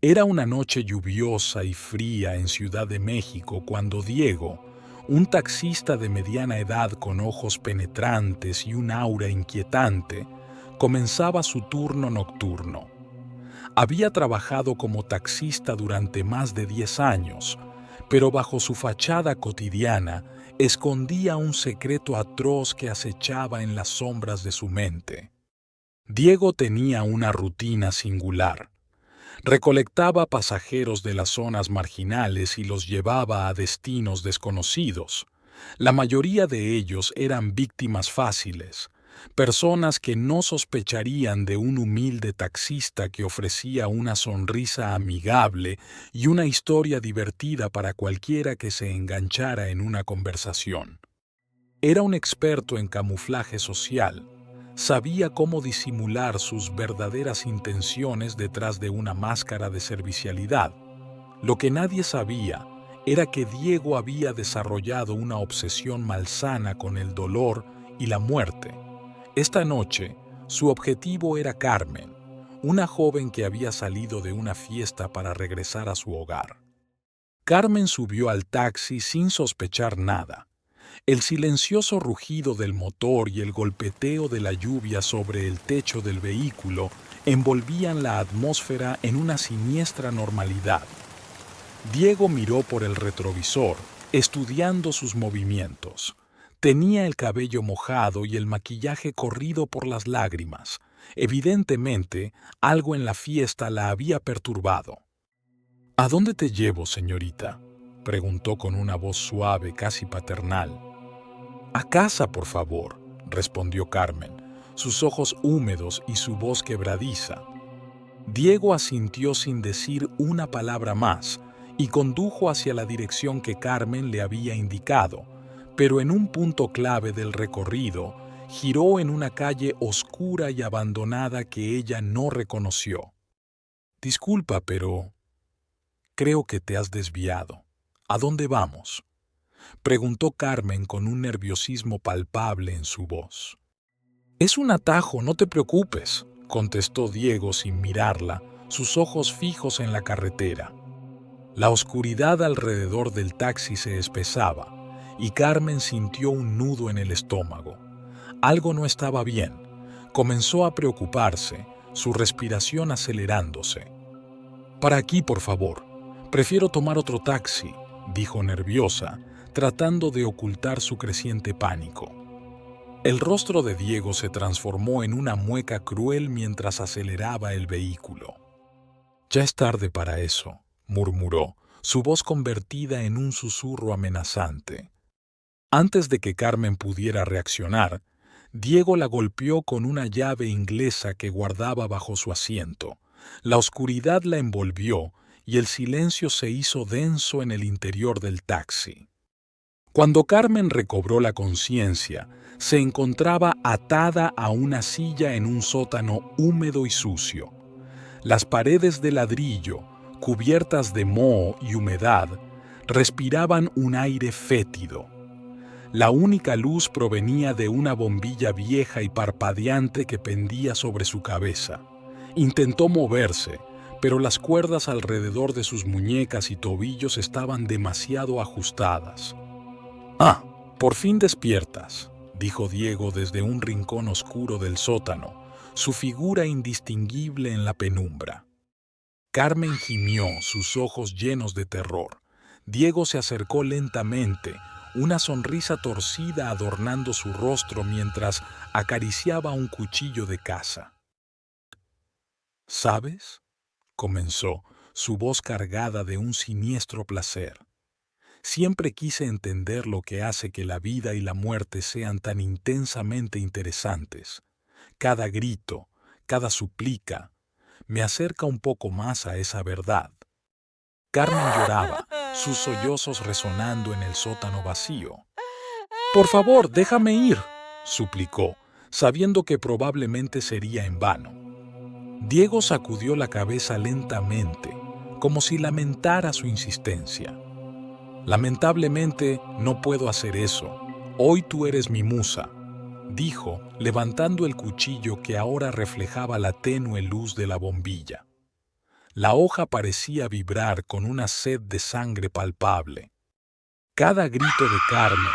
Era una noche lluviosa y fría en Ciudad de México cuando Diego, un taxista de mediana edad con ojos penetrantes y un aura inquietante, comenzaba su turno nocturno. Había trabajado como taxista durante más de 10 años, pero bajo su fachada cotidiana escondía un secreto atroz que acechaba en las sombras de su mente. Diego tenía una rutina singular. Recolectaba pasajeros de las zonas marginales y los llevaba a destinos desconocidos. La mayoría de ellos eran víctimas fáciles, personas que no sospecharían de un humilde taxista que ofrecía una sonrisa amigable y una historia divertida para cualquiera que se enganchara en una conversación. Era un experto en camuflaje social. Sabía cómo disimular sus verdaderas intenciones detrás de una máscara de servicialidad. Lo que nadie sabía era que Diego había desarrollado una obsesión malsana con el dolor y la muerte. Esta noche, su objetivo era Carmen, una joven que había salido de una fiesta para regresar a su hogar. Carmen subió al taxi sin sospechar nada. El silencioso rugido del motor y el golpeteo de la lluvia sobre el techo del vehículo envolvían la atmósfera en una siniestra normalidad. Diego miró por el retrovisor, estudiando sus movimientos. Tenía el cabello mojado y el maquillaje corrido por las lágrimas. Evidentemente, algo en la fiesta la había perturbado. ¿A dónde te llevo, señorita?, preguntó con una voz suave, casi paternal. A casa, por favor, respondió Carmen, sus ojos húmedos y su voz quebradiza. Diego asintió sin decir una palabra más y condujo hacia la dirección que Carmen le había indicado, pero en un punto clave del recorrido giró en una calle oscura y abandonada que ella no reconoció. Disculpa, pero creo que te has desviado. ¿A dónde vamos?, preguntó Carmen con un nerviosismo palpable en su voz. Es un atajo, no te preocupes, contestó Diego sin mirarla, sus ojos fijos en la carretera. La oscuridad alrededor del taxi se espesaba y Carmen sintió un nudo en el estómago. Algo no estaba bien. Comenzó a preocuparse, su respiración acelerándose. Para aquí, por favor. Prefiero tomar otro taxi, dijo nerviosa, tratando de ocultar su creciente pánico. El rostro de Diego se transformó en una mueca cruel mientras aceleraba el vehículo. Ya es tarde para eso, murmuró, su voz convertida en un susurro amenazante. Antes de que Carmen pudiera reaccionar, Diego la golpeó con una llave inglesa que guardaba bajo su asiento. La oscuridad la envolvió y el silencio se hizo denso en el interior del taxi. Cuando Carmen recobró la conciencia, se encontraba atada a una silla en un sótano húmedo y sucio. Las paredes de ladrillo, cubiertas de moho y humedad, respiraban un aire fétido. La única luz provenía de una bombilla vieja y parpadeante que pendía sobre su cabeza. Intentó moverse, pero las cuerdas alrededor de sus muñecas y tobillos estaban demasiado ajustadas. «Ah, por fin despiertas», dijo Diego desde un rincón oscuro del sótano, su figura indistinguible en la penumbra. Carmen gimió, sus ojos llenos de terror. Diego se acercó lentamente, una sonrisa torcida adornando su rostro mientras acariciaba un cuchillo de caza. «¿Sabes?», comenzó, su voz cargada de un siniestro placer. «Siempre quise entender lo que hace que la vida y la muerte sean tan intensamente interesantes. Cada grito, cada súplica, me acerca un poco más a esa verdad». Carmen lloraba, sus sollozos resonando en el sótano vacío. «Por favor, déjame ir», suplicó, sabiendo que probablemente sería en vano. Diego sacudió la cabeza lentamente, como si lamentara su insistencia. «Lamentablemente, no puedo hacer eso. Hoy tú eres mi musa», dijo, levantando el cuchillo que ahora reflejaba la tenue luz de la bombilla. La hoja parecía vibrar con una sed de sangre palpable. Cada grito de Carmen,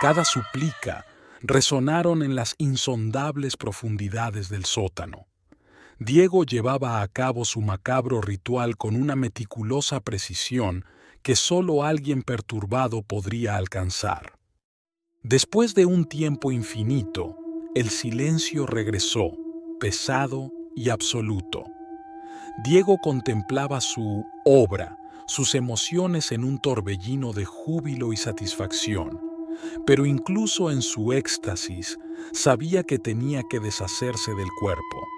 cada súplica, resonaron en las insondables profundidades del sótano. Diego llevaba a cabo su macabro ritual con una meticulosa precisión que solo alguien perturbado podría alcanzar. Después de un tiempo infinito, el silencio regresó, pesado y absoluto. Diego contemplaba su obra, sus emociones en un torbellino de júbilo y satisfacción, pero incluso en su éxtasis sabía que tenía que deshacerse del cuerpo.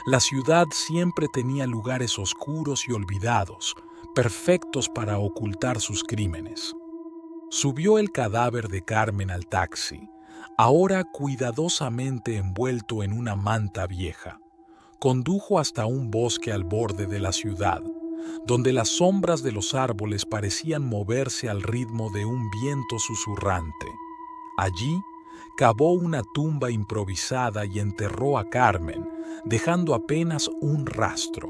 La ciudad siempre tenía lugares oscuros y olvidados, perfectos para ocultar sus crímenes. Subió el cadáver de Carmen al taxi, ahora cuidadosamente envuelto en una manta vieja. Condujo hasta un bosque al borde de la ciudad, donde las sombras de los árboles parecían moverse al ritmo de un viento susurrante. Allí, cavó una tumba improvisada y enterró a Carmen, dejando apenas un rastro.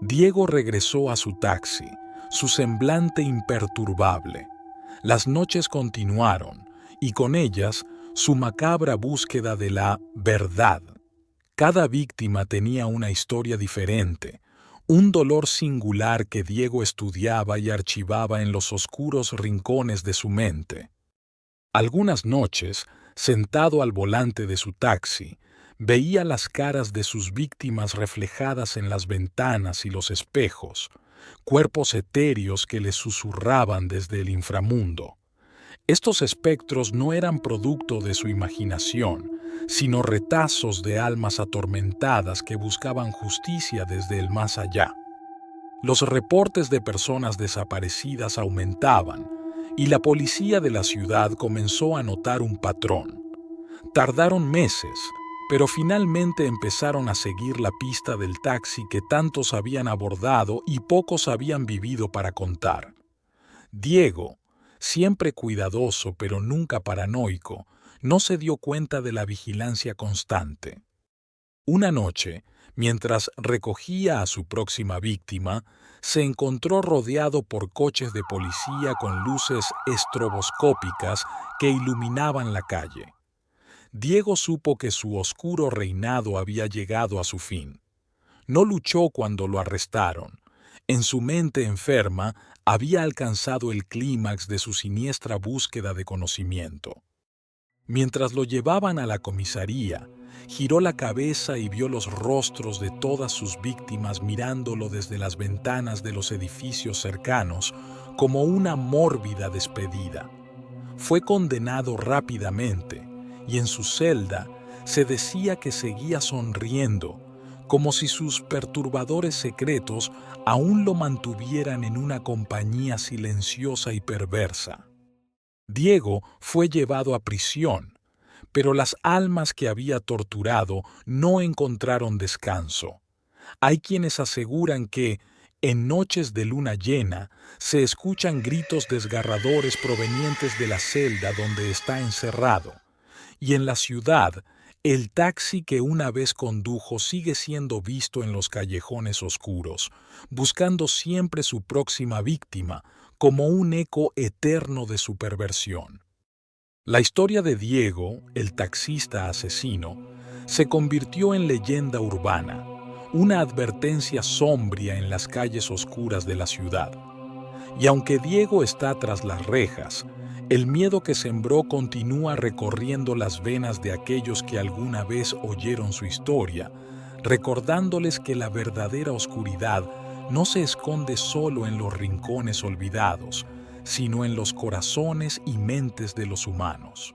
Diego regresó a su taxi, su semblante imperturbable. Las noches continuaron, y con ellas su macabra búsqueda de la verdad. Cada víctima tenía una historia diferente, un dolor singular que Diego estudiaba y archivaba en los oscuros rincones de su mente. Algunas noches, sentado al volante de su taxi, veía las caras de sus víctimas reflejadas en las ventanas y los espejos, cuerpos etéreos que le susurraban desde el inframundo. Estos espectros no eran producto de su imaginación, sino retazos de almas atormentadas que buscaban justicia desde el más allá. Los reportes de personas desaparecidas aumentaban, y la policía de la ciudad comenzó a notar un patrón. Tardaron meses, pero finalmente empezaron a seguir la pista del taxi que tantos habían abordado y pocos habían vivido para contar. Diego, siempre cuidadoso pero nunca paranoico, no se dio cuenta de la vigilancia constante. Una noche, mientras recogía a su próxima víctima, se encontró rodeado por coches de policía con luces estroboscópicas que iluminaban la calle. Diego supo que su oscuro reinado había llegado a su fin. No luchó cuando lo arrestaron. En su mente enferma había alcanzado el clímax de su siniestra búsqueda de conocimiento. Mientras lo llevaban a la comisaría, giró la cabeza y vio los rostros de todas sus víctimas mirándolo desde las ventanas de los edificios cercanos como una mórbida despedida. Fue condenado rápidamente y en su celda se decía que seguía sonriendo, como si sus perturbadores secretos aún lo mantuvieran en una compañía silenciosa y perversa. Diego fue llevado a prisión, pero las almas que había torturado no encontraron descanso. Hay quienes aseguran que, en noches de luna llena, se escuchan gritos desgarradores provenientes de la celda donde está encerrado, y en la ciudad, el taxi que una vez condujo sigue siendo visto en los callejones oscuros, buscando siempre su próxima víctima, como un eco eterno de su perversión. La historia de Diego, el taxista asesino, se convirtió en leyenda urbana, una advertencia sombría en las calles oscuras de la ciudad. Y aunque Diego está tras las rejas, el miedo que sembró continúa recorriendo las venas de aquellos que alguna vez oyeron su historia, recordándoles que la verdadera oscuridad no se esconde solo en los rincones olvidados, sino en los corazones y mentes de los humanos.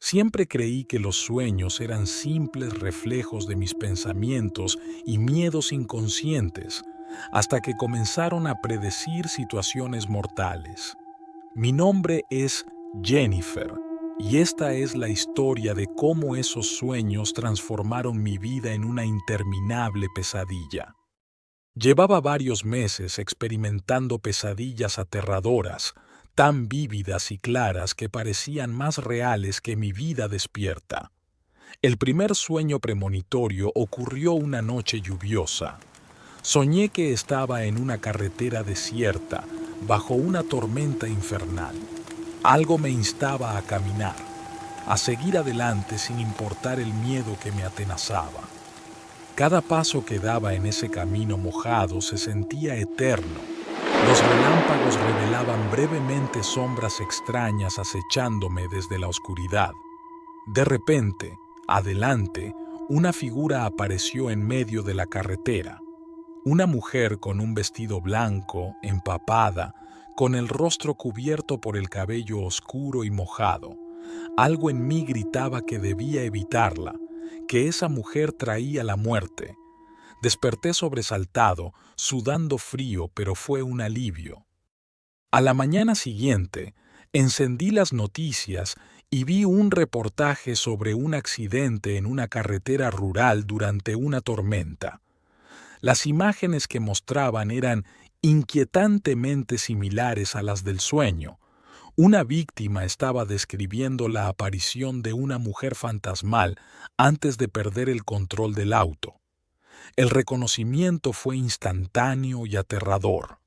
Siempre creí que los sueños eran simples reflejos de mis pensamientos y miedos inconscientes, hasta que comenzaron a predecir situaciones mortales. Mi nombre es Jennifer, y esta es la historia de cómo esos sueños transformaron mi vida en una interminable pesadilla. Llevaba varios meses experimentando pesadillas aterradoras, tan vívidas y claras que parecían más reales que mi vida despierta. El primer sueño premonitorio ocurrió una noche lluviosa. Soñé que estaba en una carretera desierta, bajo una tormenta infernal. Algo me instaba a caminar, a seguir adelante sin importar el miedo que me atenazaba. Cada paso que daba en ese camino mojado se sentía eterno. Los relámpagos revelaban brevemente sombras extrañas acechándome desde la oscuridad. De repente, adelante, una figura apareció en medio de la carretera. Una mujer con un vestido blanco, empapada, con el rostro cubierto por el cabello oscuro y mojado. Algo en mí gritaba que debía evitarla, que esa mujer traía la muerte. Desperté sobresaltado, sudando frío, pero fue un alivio. A la mañana siguiente, encendí las noticias y vi un reportaje sobre un accidente en una carretera rural durante una tormenta. Las imágenes que mostraban eran inquietantemente similares a las del sueño. Una víctima estaba describiendo la aparición de una mujer fantasmal antes de perder el control del auto. El reconocimiento fue instantáneo y aterrador.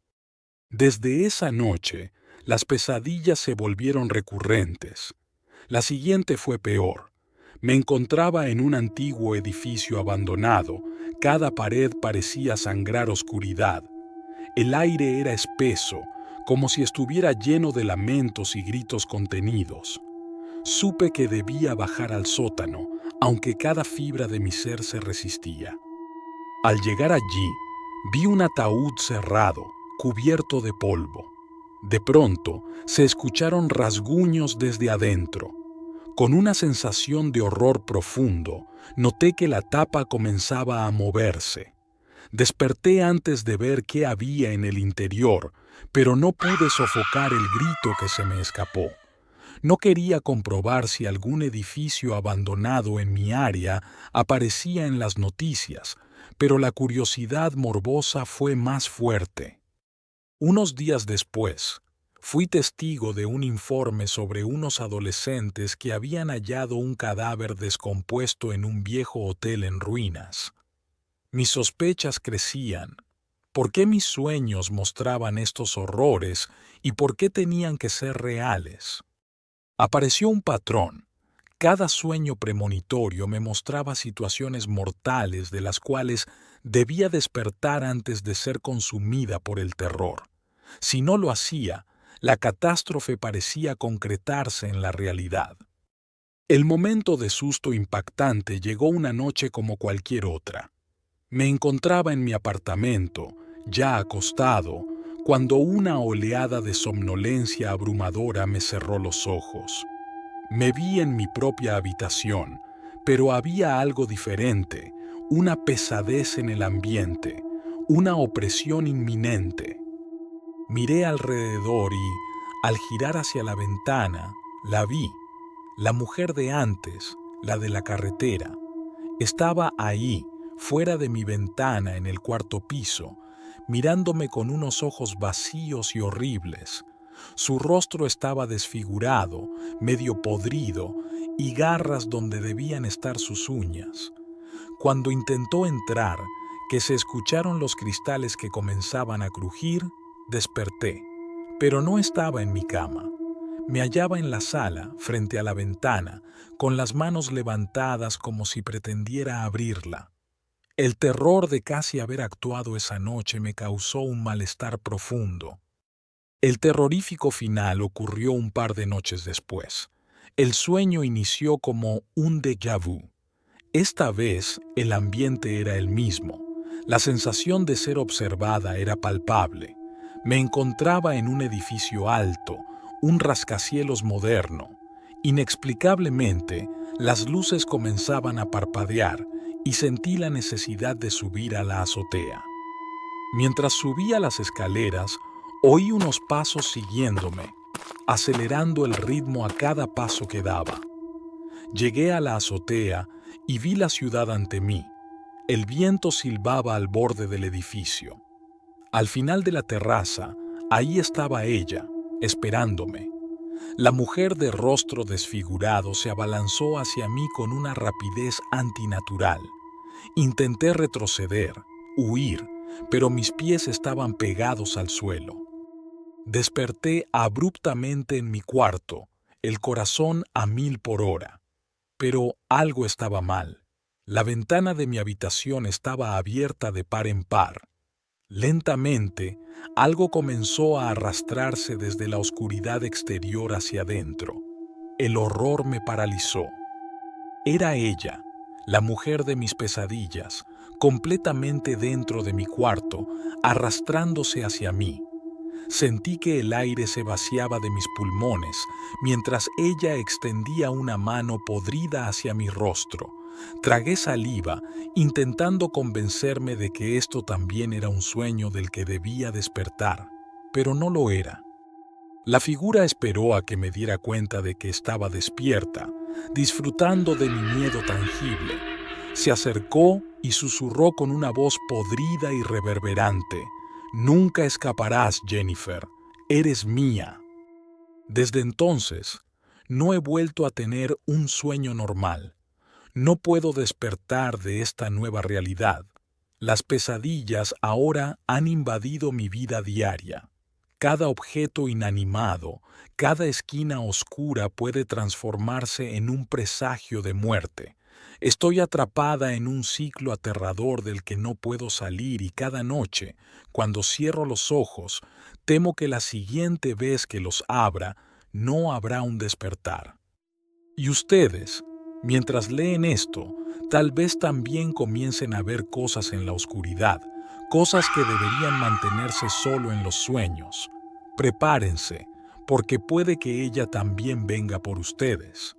Desde esa noche, las pesadillas se volvieron recurrentes. La siguiente fue peor. Me encontraba en un antiguo edificio abandonado. Cada pared parecía sangrar oscuridad. El aire era espeso, como si estuviera lleno de lamentos y gritos contenidos. Supe que debía bajar al sótano, aunque cada fibra de mi ser se resistía. Al llegar allí, vi un ataúd cerrado, cubierto de polvo. De pronto, se escucharon rasguños desde adentro. Con una sensación de horror profundo, noté que la tapa comenzaba a moverse. Desperté antes de ver qué había en el interior, pero no pude sofocar el grito que se me escapó. No quería comprobar si algún edificio abandonado en mi área aparecía en las noticias, pero la curiosidad morbosa fue más fuerte. Unos días después, fui testigo de un informe sobre unos adolescentes que habían hallado un cadáver descompuesto en un viejo hotel en ruinas. Mis sospechas crecían. ¿Por qué mis sueños mostraban estos horrores y por qué tenían que ser reales? Apareció un patrón. Cada sueño premonitorio me mostraba situaciones mortales de las cuales debía despertar antes de ser consumida por el terror. Si no lo hacía, la catástrofe parecía concretarse en la realidad. El momento de susto impactante llegó una noche como cualquier otra. Me encontraba en mi apartamento, ya acostado, cuando una oleada de somnolencia abrumadora me cerró los ojos. Me vi en mi propia habitación, pero había algo diferente, una pesadez en el ambiente, una opresión inminente. Miré alrededor y, al girar hacia la ventana, la vi. La mujer de antes, la de la carretera, estaba ahí, fuera de mi ventana en el cuarto piso, mirándome con unos ojos vacíos y horribles. Su rostro estaba desfigurado, medio podrido, y garras donde debían estar sus uñas. Cuando intentó entrar, que se escucharon los cristales que comenzaban a crujir, desperté, pero no estaba en mi cama. Me hallaba en la sala, frente a la ventana, con las manos levantadas como si pretendiera abrirla. El terror de casi haber actuado esa noche me causó un malestar profundo. El terrorífico final ocurrió un par de noches después. El sueño inició como un déjà vu. Esta vez el ambiente era el mismo. La sensación de ser observada era palpable. Me encontraba en un edificio alto, un rascacielos moderno. Inexplicablemente, las luces comenzaban a parpadear y sentí la necesidad de subir a la azotea. Mientras subía las escaleras, oí unos pasos siguiéndome, acelerando el ritmo a cada paso que daba. Llegué a la azotea y vi la ciudad ante mí. El viento silbaba al borde del edificio. Al final de la terraza, ahí estaba ella, esperándome. La mujer de rostro desfigurado se abalanzó hacia mí con una rapidez antinatural. Intenté retroceder, huir, pero mis pies estaban pegados al suelo. Desperté abruptamente en mi cuarto, el corazón a 1000 por hora. Pero algo estaba mal. La ventana de mi habitación estaba abierta de par en par. Lentamente, algo comenzó a arrastrarse desde la oscuridad exterior hacia adentro. El horror me paralizó. Era ella, la mujer de mis pesadillas, completamente dentro de mi cuarto, arrastrándose hacia mí. Sentí que el aire se vaciaba de mis pulmones mientras ella extendía una mano podrida hacia mi rostro. Tragué saliva, intentando convencerme de que esto también era un sueño del que debía despertar, pero no lo era. La figura esperó a que me diera cuenta de que estaba despierta, disfrutando de mi miedo tangible. Se acercó y susurró con una voz podrida y reverberante: «Nunca escaparás, Jennifer. Eres mía». Desde entonces, no he vuelto a tener un sueño normal. No puedo despertar de esta nueva realidad. Las pesadillas ahora han invadido mi vida diaria. Cada objeto inanimado, cada esquina oscura puede transformarse en un presagio de muerte. Estoy atrapada en un ciclo aterrador del que no puedo salir y cada noche, cuando cierro los ojos, temo que la siguiente vez que los abra, no habrá un despertar. Y ustedes, mientras leen esto, tal vez también comiencen a ver cosas en la oscuridad, cosas que deberían mantenerse solo en los sueños. Prepárense, porque puede que ella también venga por ustedes.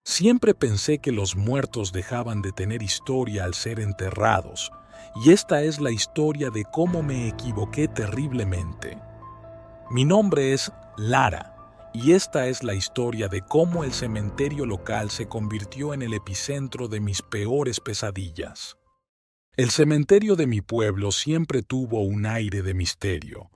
Siempre pensé que los muertos dejaban de tener historia al ser enterrados, y esta es la historia de cómo me equivoqué terriblemente. Mi nombre es Lara, y esta es la historia de cómo el cementerio local se convirtió en el epicentro de mis peores pesadillas. El cementerio de mi pueblo siempre tuvo un aire de misterio.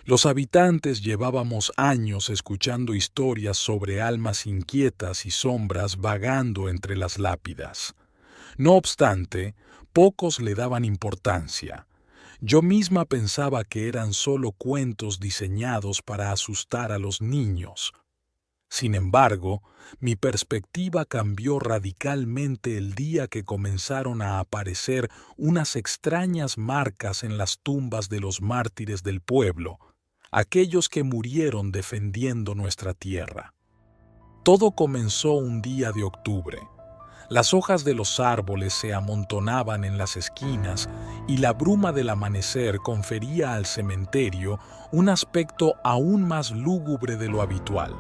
Los habitantes llevábamos años escuchando historias sobre almas inquietas y sombras vagando entre las lápidas. No obstante, pocos le daban importancia. Yo misma pensaba que eran solo cuentos diseñados para asustar a los niños. Sin embargo, mi perspectiva cambió radicalmente el día que comenzaron a aparecer unas extrañas marcas en las tumbas de los mártires del pueblo, aquellos que murieron defendiendo nuestra tierra. Todo comenzó un día de octubre. Las hojas de los árboles se amontonaban en las esquinas y la bruma del amanecer confería al cementerio un aspecto aún más lúgubre de lo habitual.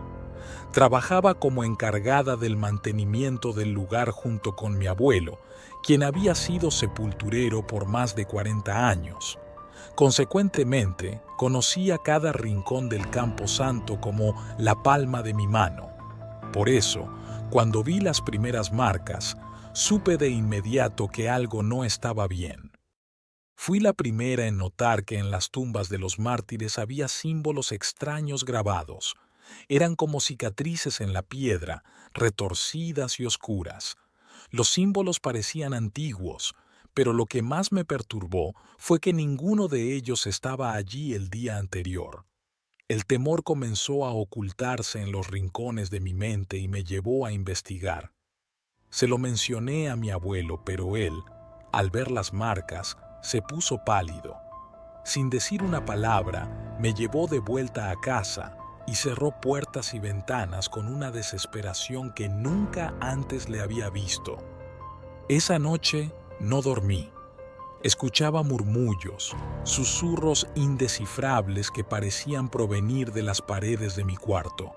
Trabajaba como encargada del mantenimiento del lugar junto con mi abuelo, quien había sido sepulturero por más de 40 años. Consecuentemente, conocía cada rincón del camposanto como la palma de mi mano. Por eso, cuando vi las primeras marcas, supe de inmediato que algo no estaba bien. Fui la primera en notar que en las tumbas de los mártires había símbolos extraños grabados. Eran como cicatrices en la piedra, retorcidas y oscuras. Los símbolos parecían antiguos, pero lo que más me perturbó fue que ninguno de ellos estaba allí el día anterior. El temor comenzó a ocultarse en los rincones de mi mente y me llevó a investigar. Se lo mencioné a mi abuelo, pero él, al ver las marcas, se puso pálido. Sin decir una palabra, me llevó de vuelta a casa y cerró puertas y ventanas con una desesperación que nunca antes le había visto. Esa noche no dormí. Escuchaba murmullos, susurros indescifrables que parecían provenir de las paredes de mi cuarto.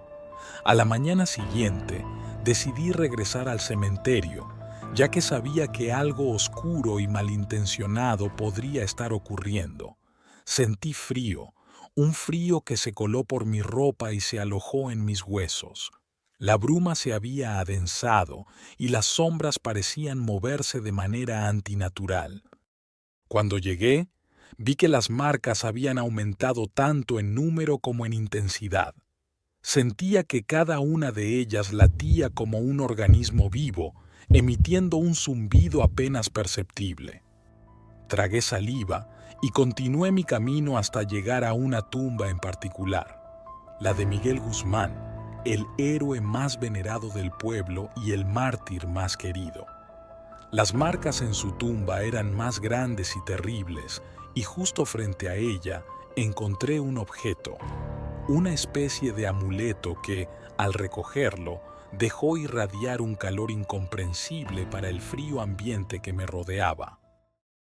A la mañana siguiente, decidí regresar al cementerio, ya que sabía que algo oscuro y malintencionado podría estar ocurriendo. Sentí frío, un frío que se coló por mi ropa y se alojó en mis huesos. La bruma se había adensado y las sombras parecían moverse de manera antinatural. Cuando llegué, vi que las marcas habían aumentado tanto en número como en intensidad. Sentía que cada una de ellas latía como un organismo vivo, emitiendo un zumbido apenas perceptible. Tragué saliva y continué mi camino hasta llegar a una tumba en particular, la de Miguel Guzmán, el héroe más venerado del pueblo y el mártir más querido. Las marcas en su tumba eran más grandes y terribles, y justo frente a ella encontré un objeto, una especie de amuleto que, al recogerlo, dejó irradiar un calor incomprensible para el frío ambiente que me rodeaba.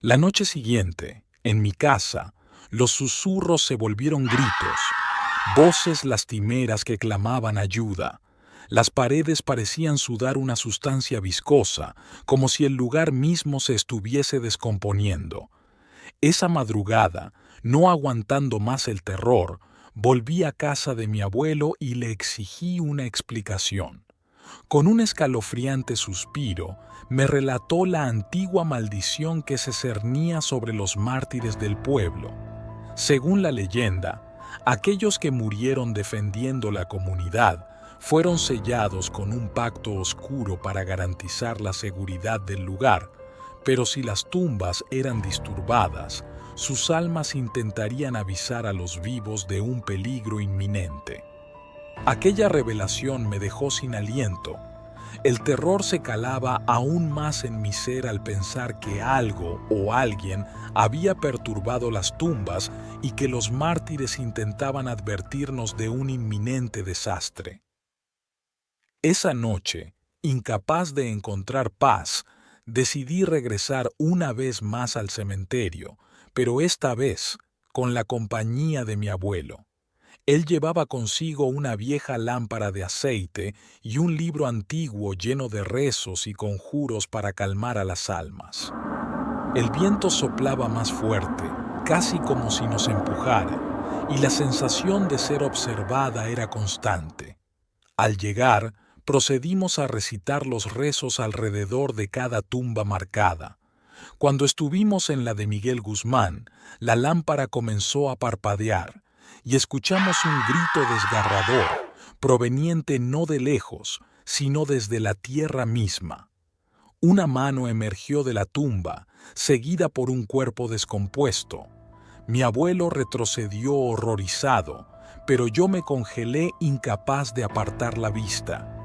La noche siguiente, en mi casa, los susurros se volvieron gritos, voces lastimeras que clamaban ayuda. Las paredes parecían sudar una sustancia viscosa, como si el lugar mismo se estuviese descomponiendo. Esa madrugada, no aguantando más el terror, volví a casa de mi abuelo y le exigí una explicación. Con un escalofriante suspiro, me relató la antigua maldición que se cernía sobre los mártires del pueblo. Según la leyenda, aquellos que murieron defendiendo la comunidad fueron sellados con un pacto oscuro para garantizar la seguridad del lugar, pero si las tumbas eran disturbadas, sus almas intentarían avisar a los vivos de un peligro inminente. Aquella revelación me dejó sin aliento. El terror se calaba aún más en mi ser al pensar que algo o alguien había perturbado las tumbas y que los mártires intentaban advertirnos de un inminente desastre. Esa noche, incapaz de encontrar paz, decidí regresar una vez más al cementerio, pero esta vez con la compañía de mi abuelo. Él llevaba consigo una vieja lámpara de aceite y un libro antiguo lleno de rezos y conjuros para calmar a las almas. El viento soplaba más fuerte, casi como si nos empujara, y la sensación de ser observada era constante. Al llegar, procedimos a recitar los rezos alrededor de cada tumba marcada. Cuando estuvimos en la de Miguel Guzmán, la lámpara comenzó a parpadear, y escuchamos un grito desgarrador, proveniente no de lejos, sino desde la tierra misma. Una mano emergió de la tumba, seguida por un cuerpo descompuesto. Mi abuelo retrocedió horrorizado, pero yo me congelé incapaz de apartar la vista.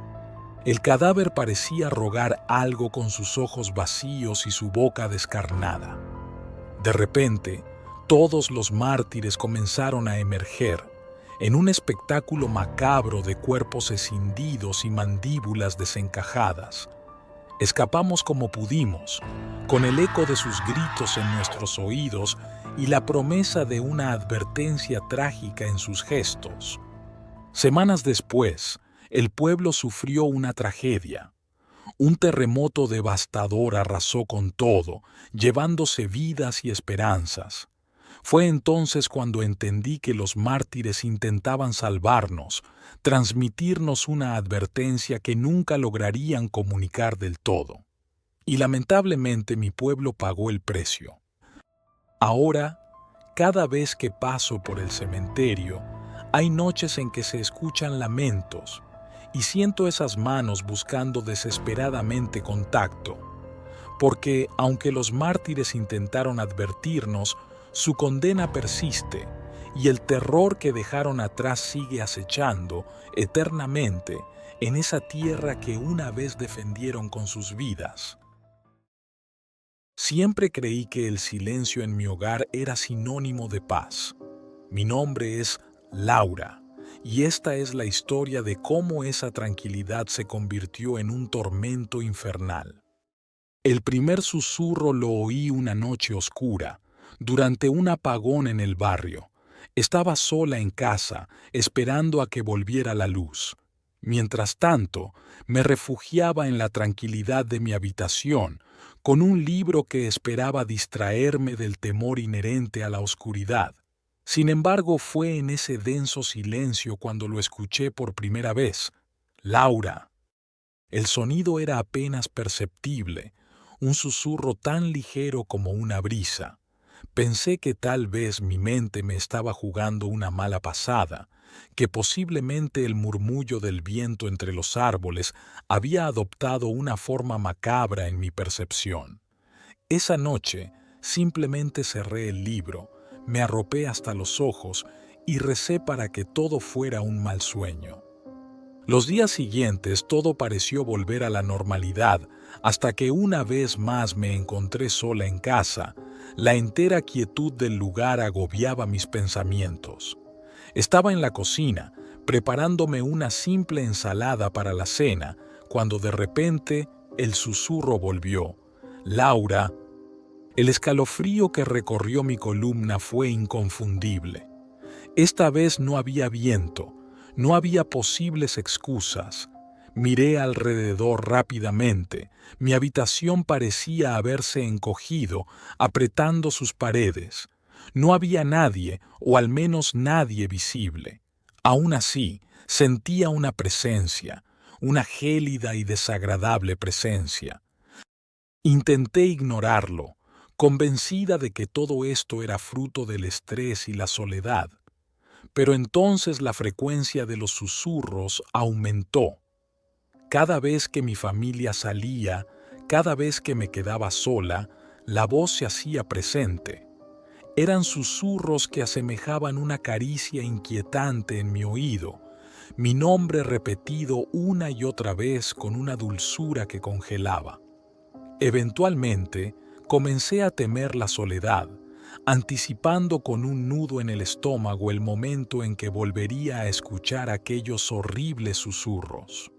El cadáver parecía rogar algo con sus ojos vacíos y su boca descarnada. De repente, todos los mártires comenzaron a emerger, en un espectáculo macabro de cuerpos escindidos y mandíbulas desencajadas. Escapamos como pudimos, con el eco de sus gritos en nuestros oídos y la promesa de una advertencia trágica en sus gestos. Semanas después, el pueblo sufrió una tragedia. Un terremoto devastador arrasó con todo, llevándose vidas y esperanzas. Fue entonces cuando entendí que los mártires intentaban salvarnos, transmitirnos una advertencia que nunca lograrían comunicar del todo. Y lamentablemente mi pueblo pagó el precio. Ahora, cada vez que paso por el cementerio, hay noches en que se escuchan lamentos y siento esas manos buscando desesperadamente contacto, porque aunque los mártires intentaron advertirnos, su condena persiste y el terror que dejaron atrás sigue acechando eternamente en esa tierra que una vez defendieron con sus vidas. Siempre creí que el silencio en mi hogar era sinónimo de paz. Mi nombre es Laura, y esta es la historia de cómo esa tranquilidad se convirtió en un tormento infernal. El primer susurro lo oí una noche oscura, durante un apagón en el barrio. Estaba sola en casa, esperando a que volviera la luz. Mientras tanto, me refugiaba en la tranquilidad de mi habitación, con un libro que esperaba distraerme del temor inherente a la oscuridad. Sin embargo, fue en ese denso silencio cuando lo escuché por primera vez. Laura. El sonido era apenas perceptible, un susurro tan ligero como una brisa. Pensé que tal vez mi mente me estaba jugando una mala pasada, que posiblemente el murmullo del viento entre los árboles había adoptado una forma macabra en mi percepción. Esa noche simplemente cerré el libro, me arropé hasta los ojos y recé para que todo fuera un mal sueño. Los días siguientes todo pareció volver a la normalidad hasta que una vez más me encontré sola en casa. La entera quietud del lugar agobiaba mis pensamientos. Estaba en la cocina, preparándome una simple ensalada para la cena, cuando de repente el susurro volvió. Laura. El escalofrío que recorrió mi columna fue inconfundible. Esta vez no había viento, no había posibles excusas. Miré alrededor rápidamente. Mi habitación parecía haberse encogido, apretando sus paredes. No había nadie, o al menos nadie visible. Aún así, sentía una presencia, una gélida y desagradable presencia. Intenté ignorarlo, convencida de que todo esto era fruto del estrés y la soledad. Pero entonces la frecuencia de los susurros aumentó. Cada vez que mi familia salía, cada vez que me quedaba sola, la voz se hacía presente. Eran susurros que asemejaban una caricia inquietante en mi oído, mi nombre repetido una y otra vez con una dulzura que congelaba. Eventualmente, comencé a temer la soledad, anticipando con un nudo en el estómago el momento en que volvería a escuchar aquellos horribles susurros.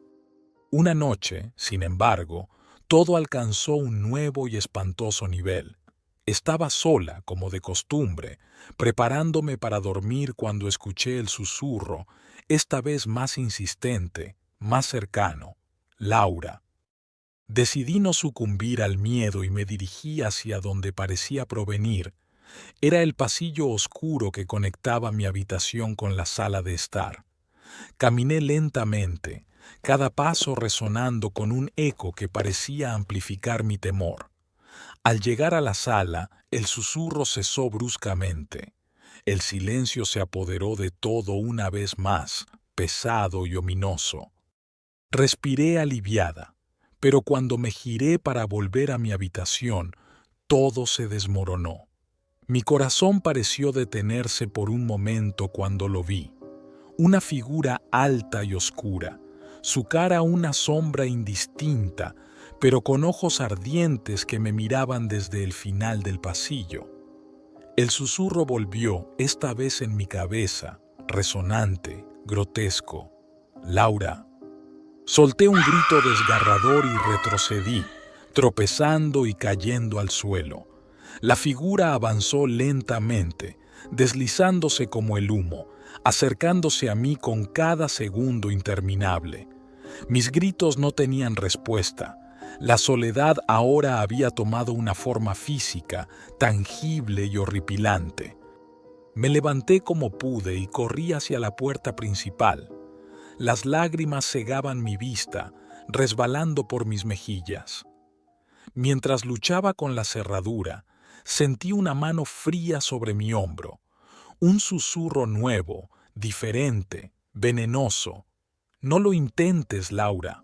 Una noche, sin embargo, todo alcanzó un nuevo y espantoso nivel. Estaba sola, como de costumbre, preparándome para dormir cuando escuché el susurro, esta vez más insistente, más cercano. Laura. Decidí no sucumbir al miedo y me dirigí hacia donde parecía provenir. Era el pasillo oscuro que conectaba mi habitación con la sala de estar. Caminé lentamente, cada paso resonando con un eco que parecía amplificar mi temor. Al llegar a la sala, el susurro cesó bruscamente. El silencio se apoderó de todo una vez más, pesado y ominoso. Respiré aliviada, pero cuando me giré para volver a mi habitación, todo se desmoronó. Mi corazón pareció detenerse por un momento cuando lo vi. Una figura alta y oscura, su cara una sombra indistinta, pero con ojos ardientes que me miraban desde el final del pasillo. El susurro volvió, esta vez en mi cabeza, resonante, grotesco. Laura. Solté un grito desgarrador y retrocedí, tropezando y cayendo al suelo. La figura avanzó lentamente, deslizándose como el humo, acercándose a mí con cada segundo interminable. Mis gritos no tenían respuesta. La soledad ahora había tomado una forma física, tangible y horripilante. Me levanté como pude y corrí hacia la puerta principal. Las lágrimas cegaban mi vista, resbalando por mis mejillas. Mientras luchaba con la cerradura, sentí una mano fría sobre mi hombro. Un susurro nuevo, diferente, venenoso. No lo intentes, Laura.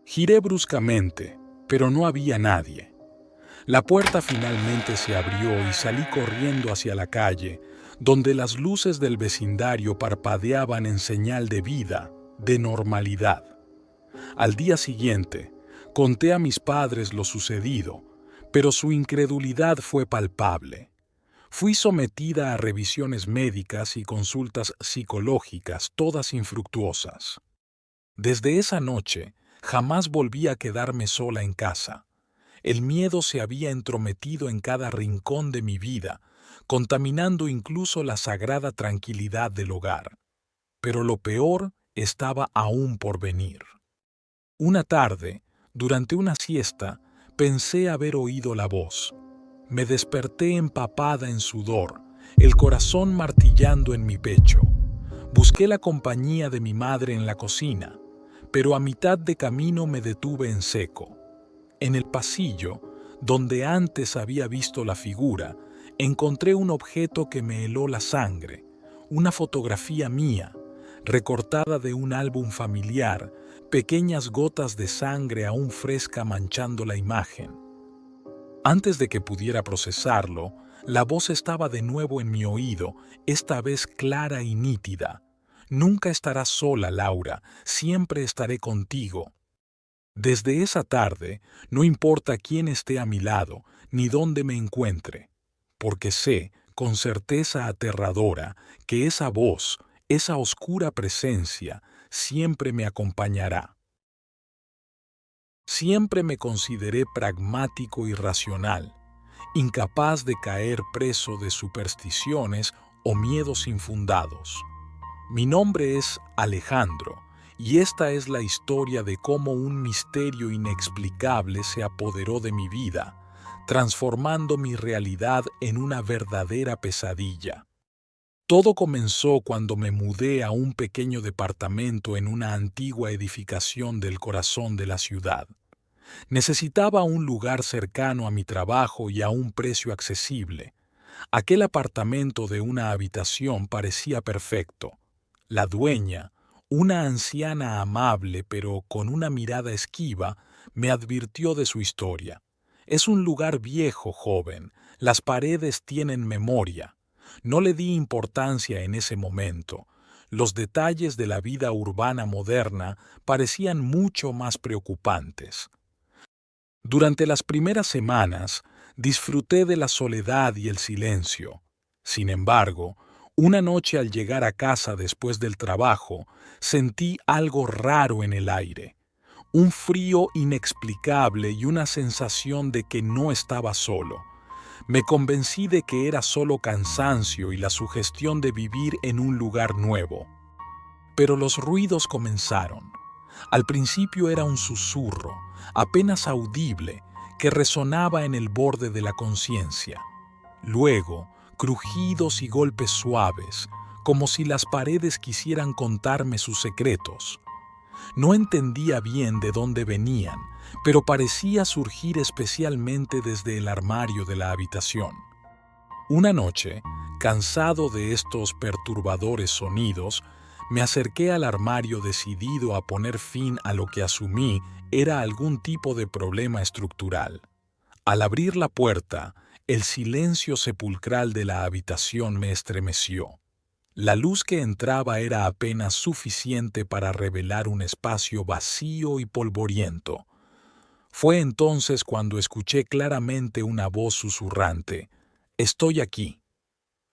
Giré bruscamente, pero no había nadie. La puerta finalmente se abrió y salí corriendo hacia la calle, donde las luces del vecindario parpadeaban en señal de vida, de normalidad. Al día siguiente, conté a mis padres lo sucedido, pero su incredulidad fue palpable. Fui sometida a revisiones médicas y consultas psicológicas, todas infructuosas. Desde esa noche, jamás volví a quedarme sola en casa. El miedo se había entrometido en cada rincón de mi vida, contaminando incluso la sagrada tranquilidad del hogar. Pero lo peor estaba aún por venir. Una tarde, durante una siesta, pensé haber oído la voz. Me desperté empapada en sudor, el corazón martillando en mi pecho. Busqué la compañía de mi madre en la cocina, pero a mitad de camino me detuve en seco. En el pasillo, donde antes había visto la figura, encontré un objeto que me heló la sangre, una fotografía mía, recortada de un álbum familiar, pequeñas gotas de sangre aún fresca manchando la imagen. Antes de que pudiera procesarlo, la voz estaba de nuevo en mi oído, esta vez clara y nítida. Nunca estarás sola, Laura, siempre estaré contigo. Desde esa tarde, no importa quién esté a mi lado, ni dónde me encuentre, porque sé, con certeza aterradora, que esa voz, esa oscura presencia, siempre me acompañará. Siempre me consideré pragmático y racional, incapaz de caer preso de supersticiones o miedos infundados. Mi nombre es Alejandro, y esta es la historia de cómo un misterio inexplicable se apoderó de mi vida, transformando mi realidad en una verdadera pesadilla. Todo comenzó cuando me mudé a un pequeño departamento en una antigua edificación del corazón de la ciudad. Necesitaba un lugar cercano a mi trabajo y a un precio accesible. Aquel apartamento de una habitación parecía perfecto. La dueña, una anciana amable pero con una mirada esquiva, me advirtió de su historia. Es un lugar viejo, joven. Las paredes tienen memoria. No le di importancia en ese momento. Los detalles de la vida urbana moderna parecían mucho más preocupantes. Durante las primeras semanas, disfruté de la soledad y el silencio. Sin embargo, una noche al llegar a casa después del trabajo, sentí algo raro en el aire, un frío inexplicable y una sensación de que no estaba solo. Me convencí de que era solo cansancio y la sugestión de vivir en un lugar nuevo. Pero los ruidos comenzaron. Al principio era un susurro, apenas audible, que resonaba en el borde de la conciencia. Luego, crujidos y golpes suaves, como si las paredes quisieran contarme sus secretos. No entendía bien de dónde venían, pero parecía surgir especialmente desde el armario de la habitación. Una noche, cansado de estos perturbadores sonidos, me acerqué al armario decidido a poner fin a lo que asumí era algún tipo de problema estructural. Al abrir la puerta, el silencio sepulcral de la habitación me estremeció. La luz que entraba era apenas suficiente para revelar un espacio vacío y polvoriento. Fue entonces cuando escuché claramente una voz susurrante: «Estoy aquí».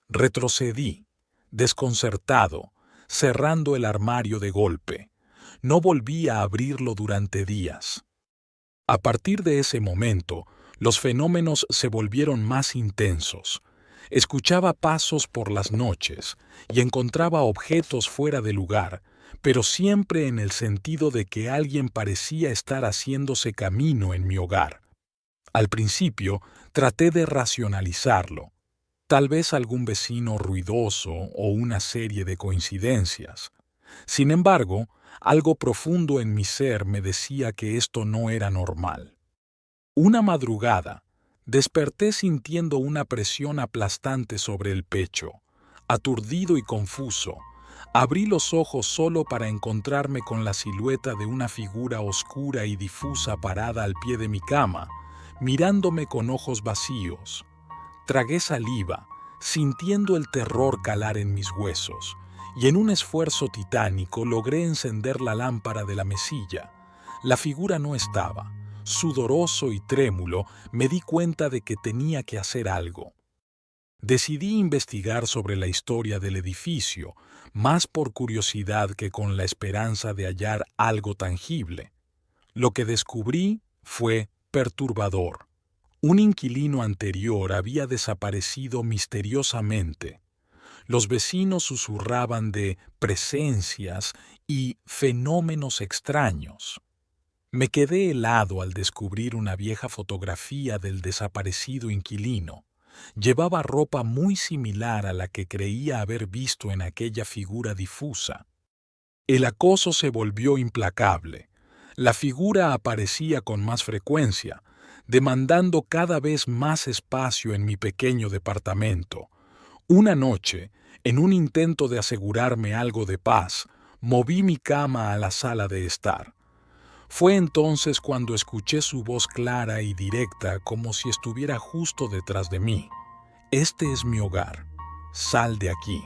Retrocedí, desconcertado, cerrando el armario de golpe. No volví a abrirlo durante días. A partir de ese momento, los fenómenos se volvieron más intensos. Escuchaba pasos por las noches y encontraba objetos fuera de lugar, pero siempre en el sentido de que alguien parecía estar haciéndose camino en mi hogar. Al principio, traté de racionalizarlo. Tal vez algún vecino ruidoso o una serie de coincidencias. Sin embargo, algo profundo en mi ser me decía que esto no era normal. Una madrugada, desperté sintiendo una presión aplastante sobre el pecho. Aturdido y confuso, abrí los ojos solo para encontrarme con la silueta de una figura oscura y difusa parada al pie de mi cama, mirándome con ojos vacíos. Tragué saliva, sintiendo el terror calar en mis huesos, y en un esfuerzo titánico logré encender la lámpara de la mesilla. La figura no estaba. Sudoroso y trémulo, me di cuenta de que tenía que hacer algo. Decidí investigar sobre la historia del edificio, más por curiosidad que con la esperanza de hallar algo tangible. Lo que descubrí fue perturbador. Un inquilino anterior había desaparecido misteriosamente. Los vecinos susurraban de presencias y fenómenos extraños. Me quedé helado al descubrir una vieja fotografía del desaparecido inquilino. Llevaba ropa muy similar a la que creía haber visto en aquella figura difusa. El acoso se volvió implacable. La figura aparecía con más frecuencia, demandando cada vez más espacio en mi pequeño departamento. Una noche, en un intento de asegurarme algo de paz, moví mi cama a la sala de estar. Fue entonces cuando escuché su voz clara y directa como si estuviera justo detrás de mí. Este es mi hogar. Sal de aquí.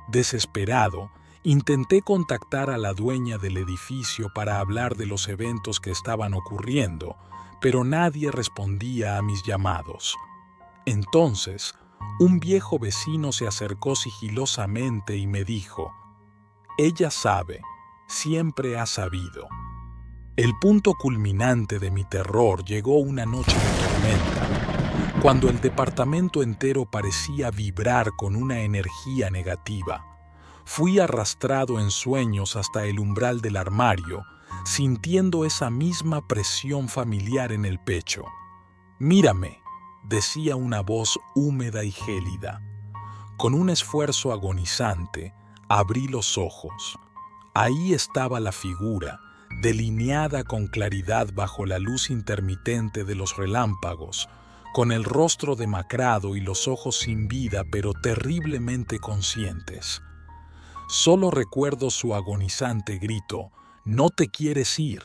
Desesperado, intenté contactar a la dueña del edificio para hablar de los eventos que estaban ocurriendo, pero nadie respondía a mis llamados. Entonces, un viejo vecino se acercó sigilosamente y me dijo: «Ella sabe, siempre ha sabido». El punto culminante de mi terror llegó una noche de tormenta, cuando el departamento entero parecía vibrar con una energía negativa. Fui arrastrado en sueños hasta el umbral del armario, sintiendo esa misma presión familiar en el pecho. «Mírame», decía una voz húmeda y gélida. Con un esfuerzo agonizante, abrí los ojos. Ahí estaba la figura, delineada con claridad bajo la luz intermitente de los relámpagos, con el rostro demacrado y los ojos sin vida pero terriblemente conscientes. Solo recuerdo su agonizante grito: «¿No te quieres ir?».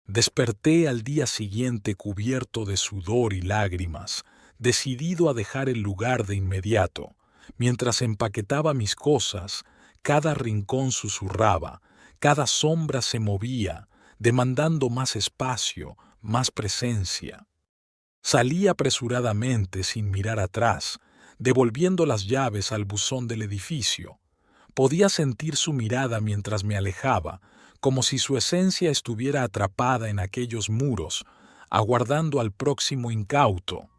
Desperté al día siguiente cubierto de sudor y lágrimas, decidido a dejar el lugar de inmediato. Mientras empaquetaba mis cosas, cada rincón susurraba, cada sombra se movía, demandando más espacio, más presencia. Salí apresuradamente sin mirar atrás, devolviendo las llaves al buzón del edificio. Podía sentir su mirada mientras me alejaba, como si su esencia estuviera atrapada en aquellos muros, aguardando al próximo incauto.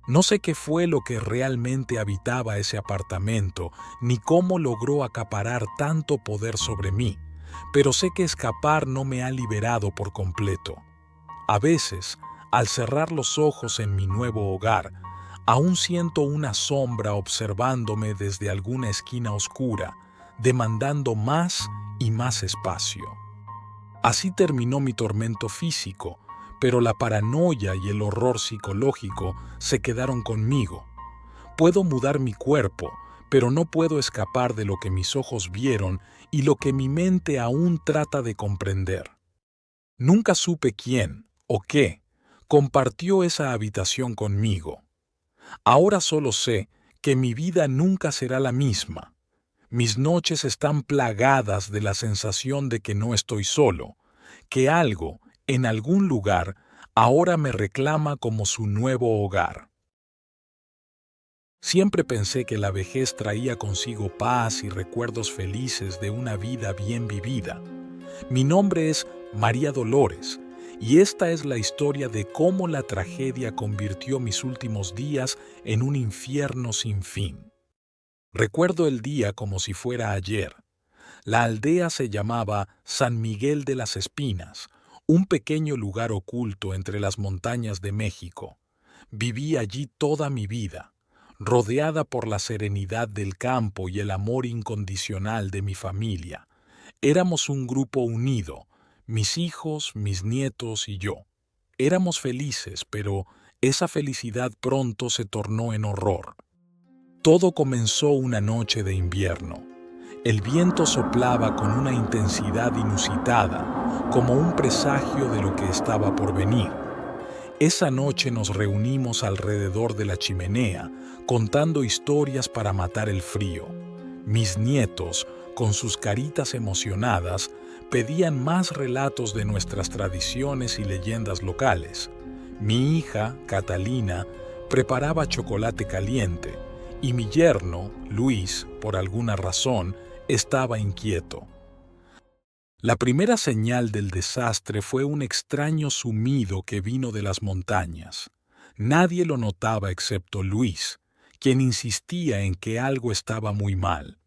No sé qué fue lo que realmente habitaba ese apartamento, ni cómo logró acaparar tanto poder sobre mí, pero sé que escapar no me ha liberado por completo. A veces, al cerrar los ojos en mi nuevo hogar, aún siento una sombra observándome desde alguna esquina oscura, demandando más y más espacio. Así terminó mi tormento físico, pero la paranoia y el horror psicológico se quedaron conmigo. Puedo mudar mi cuerpo, pero no puedo escapar de lo que mis ojos vieron y lo que mi mente aún trata de comprender. Nunca supe quién o qué compartió esa habitación conmigo. Ahora solo sé que mi vida nunca será la misma. Mis noches están plagadas de la sensación de que no estoy solo, que algo, en algún lugar, ahora me reclama como su nuevo hogar. Siempre pensé que la vejez traía consigo paz y recuerdos felices de una vida bien vivida. Mi nombre es María Dolores, y esta es la historia de cómo la tragedia convirtió mis últimos días en un infierno sin fin. Recuerdo el día como si fuera ayer. La aldea se llamaba San Miguel de las Espinas, un pequeño lugar oculto entre las montañas de México. Viví allí toda mi vida, rodeada por la serenidad del campo y el amor incondicional de mi familia. Éramos un grupo unido, mis hijos, mis nietos y yo. Éramos felices, pero esa felicidad pronto se tornó en horror. Todo comenzó una noche de invierno. El viento soplaba con una intensidad inusitada, como un presagio de lo que estaba por venir. Esa noche nos reunimos alrededor de la chimenea, contando historias para matar el frío. Mis nietos, con sus caritas emocionadas, pedían más relatos de nuestras tradiciones y leyendas locales. Mi hija, Catalina, preparaba chocolate caliente, y mi yerno, Luis, por alguna razón, estaba inquieto. La primera señal del desastre fue un extraño zumbido que vino de las montañas. Nadie lo notaba excepto Luis, quien insistía en que algo estaba muy mal.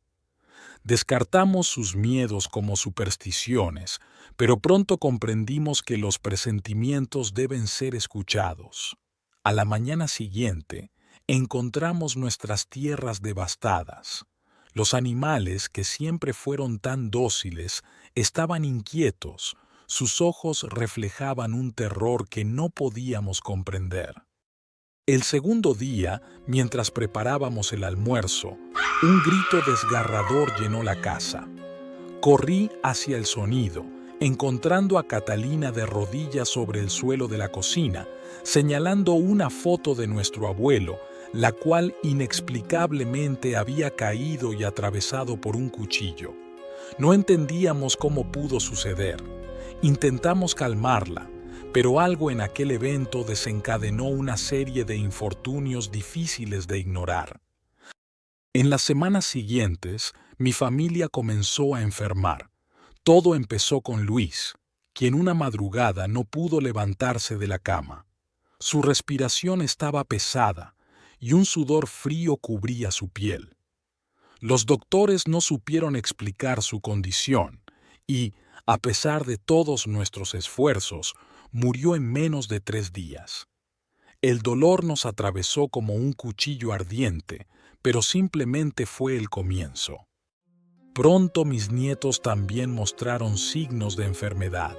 Descartamos sus miedos como supersticiones, pero pronto comprendimos que los presentimientos deben ser escuchados. A la mañana siguiente, encontramos nuestras tierras devastadas. Los animales, que siempre fueron tan dóciles, estaban inquietos, sus ojos reflejaban un terror que no podíamos comprender. El segundo día, mientras preparábamos el almuerzo, un grito desgarrador llenó la casa. Corrí hacia el sonido encontrando a Catalina de rodillas sobre el suelo de la cocina, señalando una foto de nuestro abuelo, la cual inexplicablemente había caído y atravesado por un cuchillo. No entendíamos cómo pudo suceder. Intentamos calmarla, pero algo en aquel evento desencadenó una serie de infortunios difíciles de ignorar. En las semanas siguientes, mi familia comenzó a enfermar. Todo empezó con Luis, quien una madrugada no pudo levantarse de la cama. Su respiración estaba pesada y un sudor frío cubría su piel. Los doctores no supieron explicar su condición y, a pesar de todos nuestros esfuerzos, murió en menos de 3 días. El dolor nos atravesó como un cuchillo ardiente, pero simplemente fue el comienzo. Pronto mis nietos también mostraron signos de enfermedad.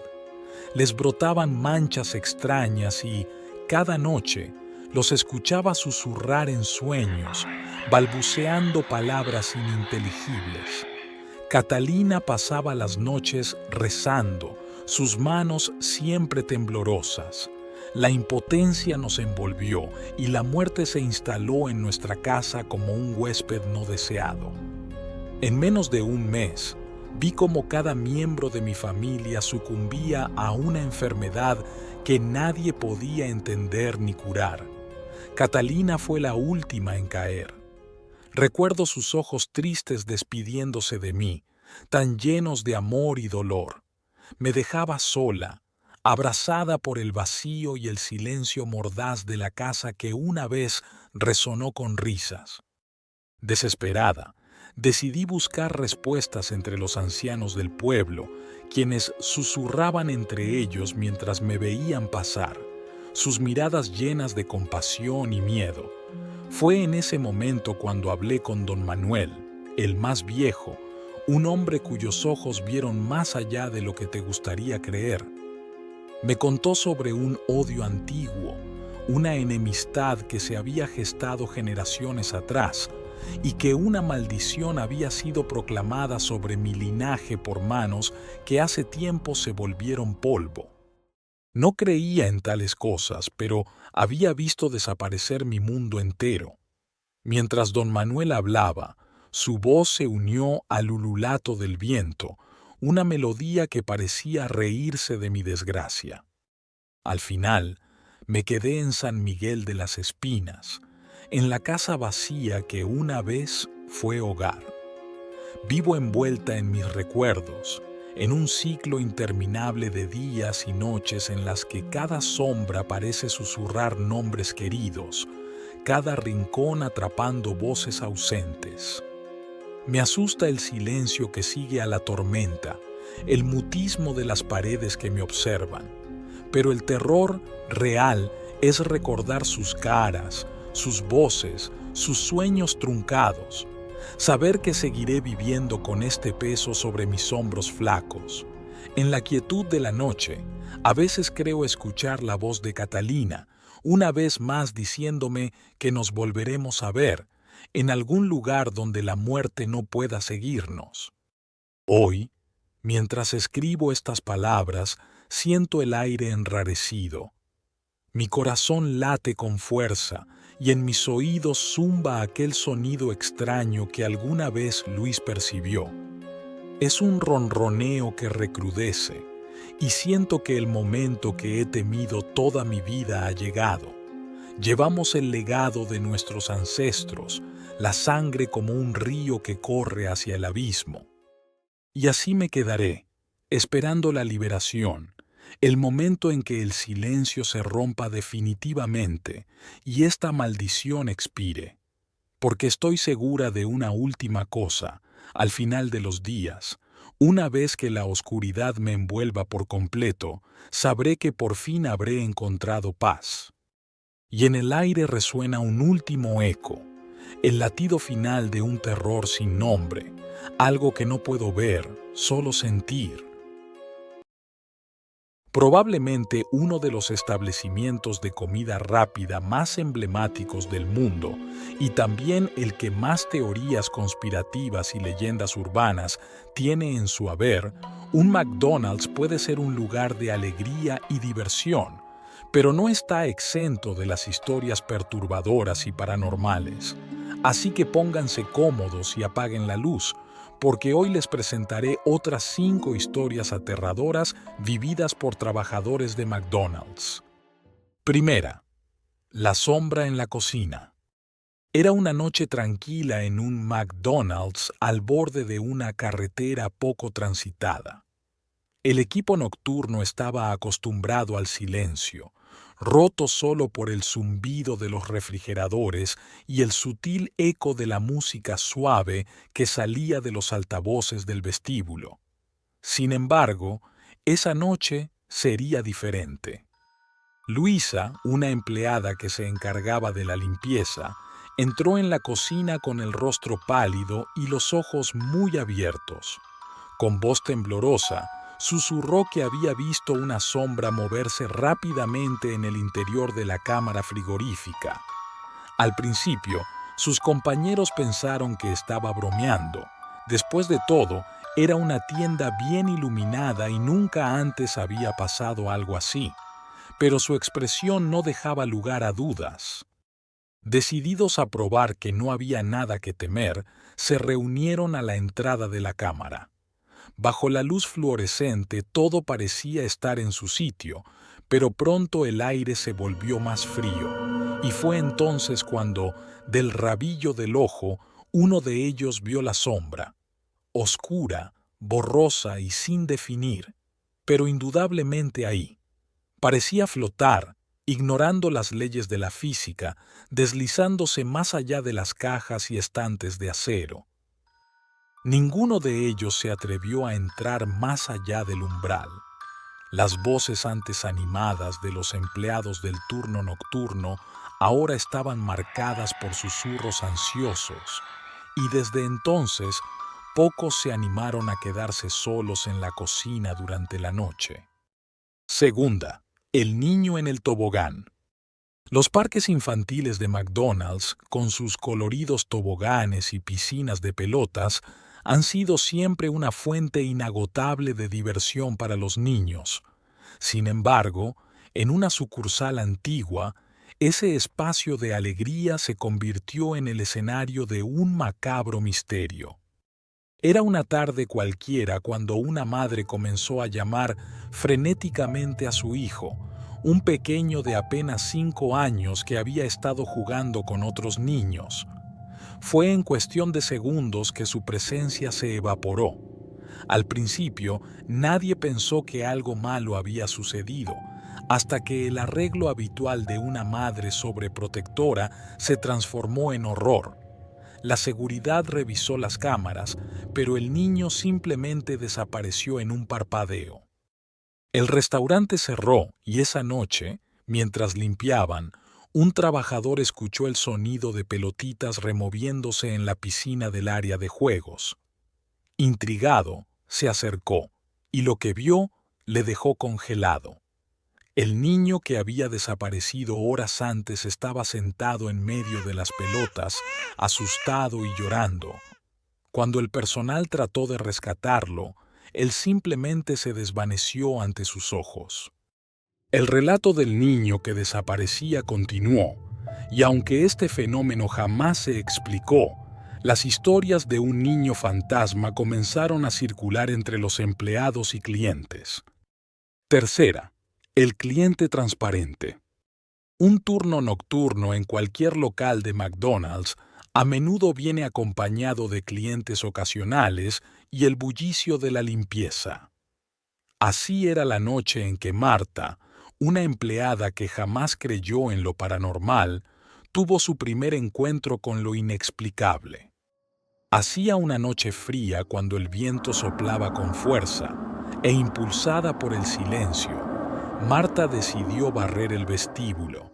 Les brotaban manchas extrañas y, cada noche, los escuchaba susurrar en sueños, balbuceando palabras ininteligibles. Catalina pasaba las noches rezando, sus manos siempre temblorosas. La impotencia nos envolvió y la muerte se instaló en nuestra casa como un huésped no deseado. En menos de un mes, vi cómo cada miembro de mi familia sucumbía a una enfermedad que nadie podía entender ni curar. Catalina fue la última en caer. Recuerdo sus ojos tristes despidiéndose de mí, tan llenos de amor y dolor. Me dejaba sola, abrazada por el vacío y el silencio mordaz de la casa que una vez resonó con risas. Desesperada, decidí buscar respuestas entre los ancianos del pueblo, quienes susurraban entre ellos mientras me veían pasar, sus miradas llenas de compasión y miedo. Fue en ese momento cuando hablé con don Manuel, el más viejo, un hombre cuyos ojos vieron más allá de lo que te gustaría creer. Me contó sobre un odio antiguo, una enemistad que se había gestado generaciones atrás y que una maldición había sido proclamada sobre mi linaje por manos que hace tiempo se volvieron polvo. No creía en tales cosas, pero había visto desaparecer mi mundo entero. Mientras don Manuel hablaba, su voz se unió al ululato del viento, una melodía que parecía reírse de mi desgracia. Al final, me quedé en San Miguel de las Espinas, en la casa vacía que una vez fue hogar. Vivo envuelta en mis recuerdos, en un ciclo interminable de días y noches en las que cada sombra parece susurrar nombres queridos, cada rincón atrapando voces ausentes. Me asusta el silencio que sigue a la tormenta, el mutismo de las paredes que me observan, pero el terror real es recordar sus caras, sus voces, sus sueños truncados, saber que seguiré viviendo con este peso sobre mis hombros flacos. En la quietud de la noche, a veces creo escuchar la voz de Catalina, una vez más diciéndome que nos volveremos a ver, en algún lugar donde la muerte no pueda seguirnos. Hoy, mientras escribo estas palabras, siento el aire enrarecido. Mi corazón late con fuerza y en mis oídos zumba aquel sonido extraño que alguna vez Luis percibió. Es un ronroneo que recrudece y siento que el momento que he temido toda mi vida ha llegado. Llevamos el legado de nuestros ancestros, la sangre como un río que corre hacia el abismo. Y así me quedaré, esperando la liberación, el momento en que el silencio se rompa definitivamente y esta maldición expire. Porque estoy segura de una última cosa, al final de los días, una vez que la oscuridad me envuelva por completo, sabré que por fin habré encontrado paz. Y en el aire resuena un último eco, el latido final de un terror sin nombre, algo que no puedo ver, solo sentir. Probablemente uno de los establecimientos de comida rápida más emblemáticos del mundo y también el que más teorías conspirativas y leyendas urbanas tiene en su haber, un McDonald's puede ser un lugar de alegría y diversión, pero no está exento de las historias perturbadoras y paranormales. Así que pónganse cómodos y apaguen la luz, porque hoy les presentaré otras 5 historias aterradoras vividas por trabajadores de McDonald's. Primera, la sombra en la cocina. Era una noche tranquila en un McDonald's al borde de una carretera poco transitada. El equipo nocturno estaba acostumbrado al silencio, roto solo por el zumbido de los refrigeradores y el sutil eco de la música suave que salía de los altavoces del vestíbulo. Sin embargo, esa noche sería diferente. Luisa, una empleada que se encargaba de la limpieza, entró en la cocina con el rostro pálido y los ojos muy abiertos. Con voz temblorosa, susurró que había visto una sombra moverse rápidamente en el interior de la cámara frigorífica. Al principio, sus compañeros pensaron que estaba bromeando. Después de todo, era una tienda bien iluminada y nunca antes había pasado algo así. Pero su expresión no dejaba lugar a dudas. Decididos a probar que no había nada que temer, se reunieron a la entrada de la cámara. Bajo la luz fluorescente todo parecía estar en su sitio, pero pronto el aire se volvió más frío, y fue entonces cuando, del rabillo del ojo, uno de ellos vio la sombra, oscura, borrosa y sin definir, pero indudablemente ahí. Parecía flotar, ignorando las leyes de la física, deslizándose más allá de las cajas y estantes de acero. Ninguno de ellos se atrevió a entrar más allá del umbral. Las voces antes animadas de los empleados del turno nocturno ahora estaban marcadas por susurros ansiosos, y desde entonces pocos se animaron a quedarse solos en la cocina durante la noche. Segunda, el niño en el tobogán. Los parques infantiles de McDonald's, con sus coloridos toboganes y piscinas de pelotas, han sido siempre una fuente inagotable de diversión para los niños. Sin embargo, en una sucursal antigua, ese espacio de alegría se convirtió en el escenario de un macabro misterio. Era una tarde cualquiera cuando una madre comenzó a llamar frenéticamente a su hijo, un pequeño de apenas 5 años que había estado jugando con otros niños. Fue en cuestión de segundos que su presencia se evaporó. Al principio, nadie pensó que algo malo había sucedido, hasta que el arreglo habitual de una madre sobreprotectora se transformó en horror. La seguridad revisó las cámaras, pero el niño simplemente desapareció en un parpadeo. El restaurante cerró y esa noche, mientras limpiaban, un trabajador escuchó el sonido de pelotitas removiéndose en la piscina del área de juegos. Intrigado, se acercó, y lo que vio le dejó congelado. El niño que había desaparecido horas antes estaba sentado en medio de las pelotas, asustado y llorando. Cuando el personal trató de rescatarlo, él simplemente se desvaneció ante sus ojos. El relato del niño que desaparecía continuó, y aunque este fenómeno jamás se explicó, las historias de un niño fantasma comenzaron a circular entre los empleados y clientes. Tercera, el cliente transparente. Un turno nocturno en cualquier local de McDonald's a menudo viene acompañado de clientes ocasionales y el bullicio de la limpieza. Así era la noche en que Marta, una empleada que jamás creyó en lo paranormal, tuvo su primer encuentro con lo inexplicable. Hacía una noche fría cuando el viento soplaba con fuerza, e impulsada por el silencio, Marta decidió barrer el vestíbulo.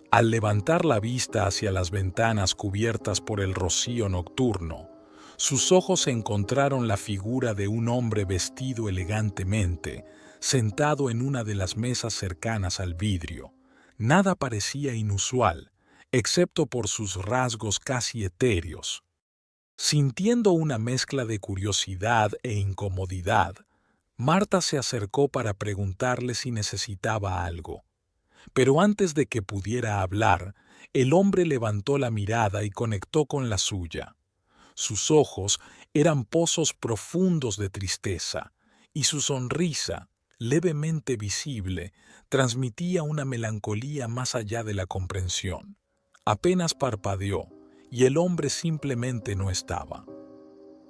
Al levantar la vista hacia las ventanas cubiertas por el rocío nocturno, sus ojos encontraron la figura de un hombre vestido elegantemente, sentado en una de las mesas cercanas al vidrio. Nada parecía inusual, excepto por sus rasgos casi etéreos. Sintiendo una mezcla de curiosidad e incomodidad, Marta se acercó para preguntarle si necesitaba algo. Pero antes de que pudiera hablar, el hombre levantó la mirada y conectó con la suya. Sus ojos eran pozos profundos de tristeza, y su sonrisa, levemente visible, transmitía una melancolía más allá de la comprensión. Apenas parpadeó, y el hombre simplemente no estaba.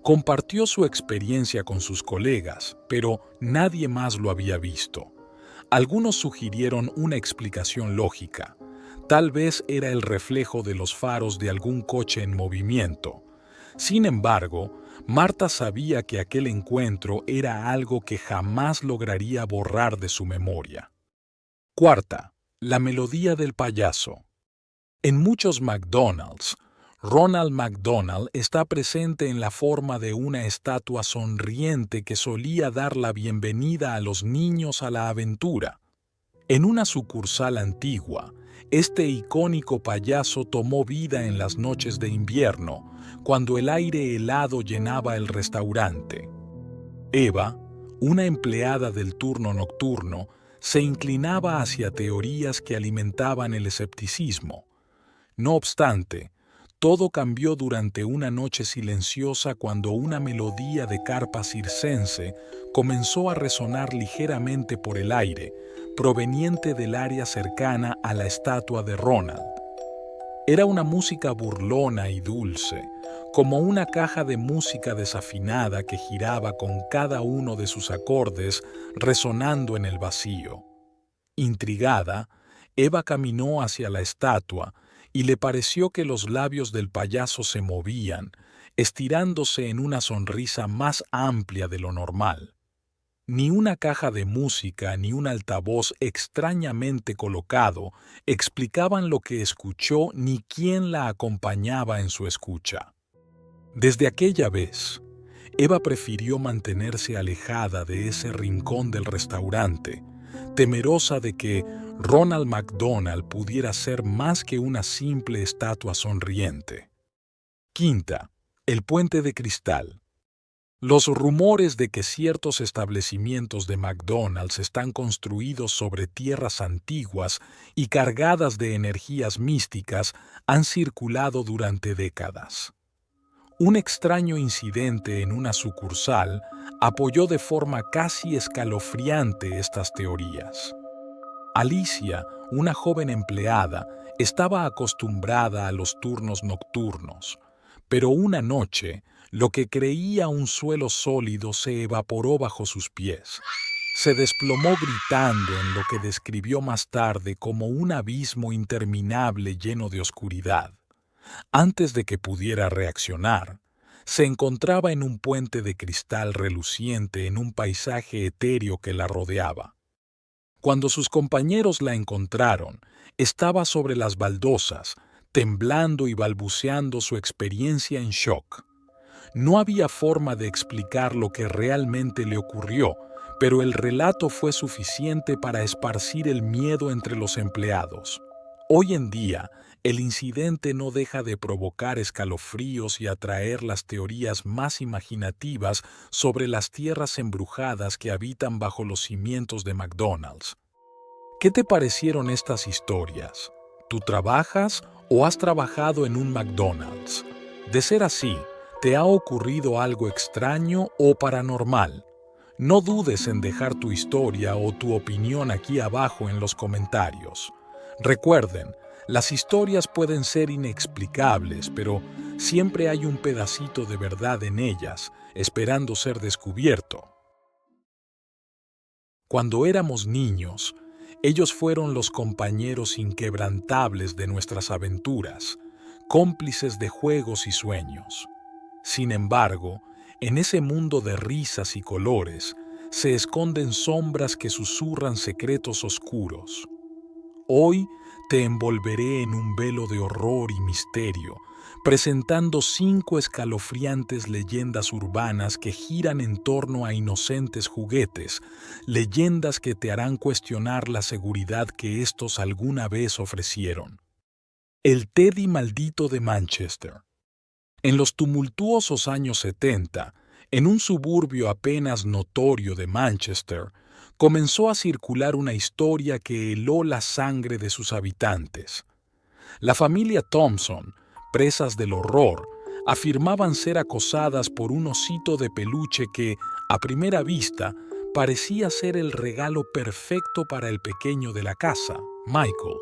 Compartió su experiencia con sus colegas, pero nadie más lo había visto. Algunos sugirieron una explicación lógica. Tal vez era el reflejo de los faros de algún coche en movimiento. Sin embargo, Marta sabía que aquel encuentro era algo que jamás lograría borrar de su memoria. Cuarta, la melodía del payaso. En muchos McDonald's, Ronald McDonald está presente en la forma de una estatua sonriente que solía dar la bienvenida a los niños a la aventura. En una sucursal antigua, este icónico payaso tomó vida en las noches de invierno, cuando el aire helado llenaba el restaurante. Eva, una empleada del turno nocturno, se inclinaba hacia teorías que alimentaban el escepticismo. No obstante, todo cambió durante una noche silenciosa cuando una melodía de carpa circense comenzó a resonar ligeramente por el aire, proveniente del área cercana a la estatua de Ronald. Era una música burlona y dulce, como una caja de música desafinada que giraba con cada uno de sus acordes resonando en el vacío. Intrigada, Eva caminó hacia la estatua y le pareció que los labios del payaso se movían, estirándose en una sonrisa más amplia de lo normal. Ni una caja de música ni un altavoz extrañamente colocado explicaban lo que escuchó ni quién la acompañaba en su escucha. Desde aquella vez, Eva prefirió mantenerse alejada de ese rincón del restaurante, temerosa de que Ronald McDonald pudiera ser más que una simple estatua sonriente. Quinta, el puente de cristal. Los rumores de que ciertos establecimientos de McDonald's están construidos sobre tierras antiguas y cargadas de energías místicas han circulado durante décadas. Un extraño incidente en una sucursal apoyó de forma casi escalofriante estas teorías. Alicia, una joven empleada, estaba acostumbrada a los turnos nocturnos, pero una noche, lo que creía un suelo sólido se evaporó bajo sus pies. Se desplomó gritando en lo que describió más tarde como un abismo interminable lleno de oscuridad. Antes de que pudiera reaccionar, se encontraba en un puente de cristal reluciente en un paisaje etéreo que la rodeaba. Cuando sus compañeros la encontraron, estaba sobre las baldosas, temblando y balbuceando su experiencia en shock. No había forma de explicar lo que realmente le ocurrió, pero el relato fue suficiente para esparcir el miedo entre los empleados. Hoy en día, el incidente no deja de provocar escalofríos y atraer las teorías más imaginativas sobre las tierras embrujadas que habitan bajo los cimientos de McDonald's. ¿Qué te parecieron estas historias? ¿Tú trabajas o has trabajado en un McDonald's? De ser así, ¿te ha ocurrido algo extraño o paranormal? No dudes en dejar tu historia o tu opinión aquí abajo en los comentarios. Recuerden, las historias pueden ser inexplicables, pero siempre hay un pedacito de verdad en ellas, esperando ser descubierto. Cuando éramos niños, ellos fueron los compañeros inquebrantables de nuestras aventuras, cómplices de juegos y sueños. Sin embargo, en ese mundo de risas y colores, se esconden sombras que susurran secretos oscuros. Hoy te envolveré en un velo de horror y misterio presentando 5 escalofriantes leyendas urbanas que giran en torno a inocentes juguetes, leyendas que te harán cuestionar la seguridad que estos alguna vez ofrecieron. El Teddy maldito de Manchester. En los tumultuosos años 70, en un suburbio apenas notorio de Manchester, comenzó a circular una historia que heló la sangre de sus habitantes. La familia Thompson, presas del horror, afirmaban ser acosadas por un osito de peluche que, a primera vista, parecía ser el regalo perfecto para el pequeño de la casa, Michael.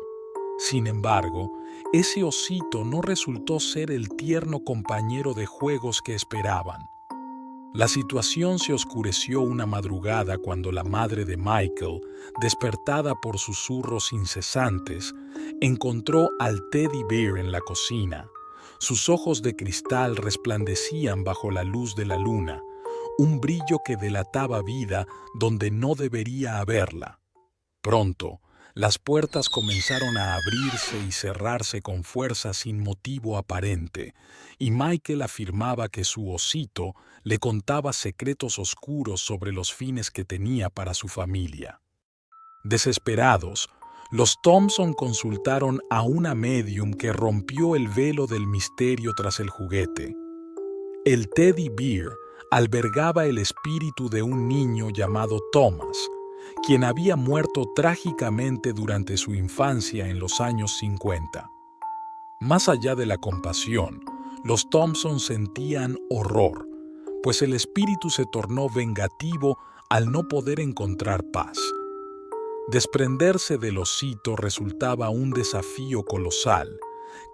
Sin embargo, ese osito no resultó ser el tierno compañero de juegos que esperaban. La situación se oscureció una madrugada cuando la madre de Michael, despertada por susurros incesantes, encontró al Teddy Bear en la cocina. Sus ojos de cristal resplandecían bajo la luz de la luna, un brillo que delataba vida donde no debería haberla. Pronto, las puertas comenzaron a abrirse y cerrarse con fuerza sin motivo aparente, y Michael afirmaba que su osito le contaba secretos oscuros sobre los fines que tenía para su familia. Desesperados, los Thompson consultaron a una médium que rompió el velo del misterio tras el juguete. El Teddy Bear albergaba el espíritu de un niño llamado Thomas, quien había muerto trágicamente durante su infancia en los años 50. Más allá de la compasión, los Thompson sentían horror, pues el espíritu se tornó vengativo al no poder encontrar paz. Desprenderse del osito resultaba un desafío colosal.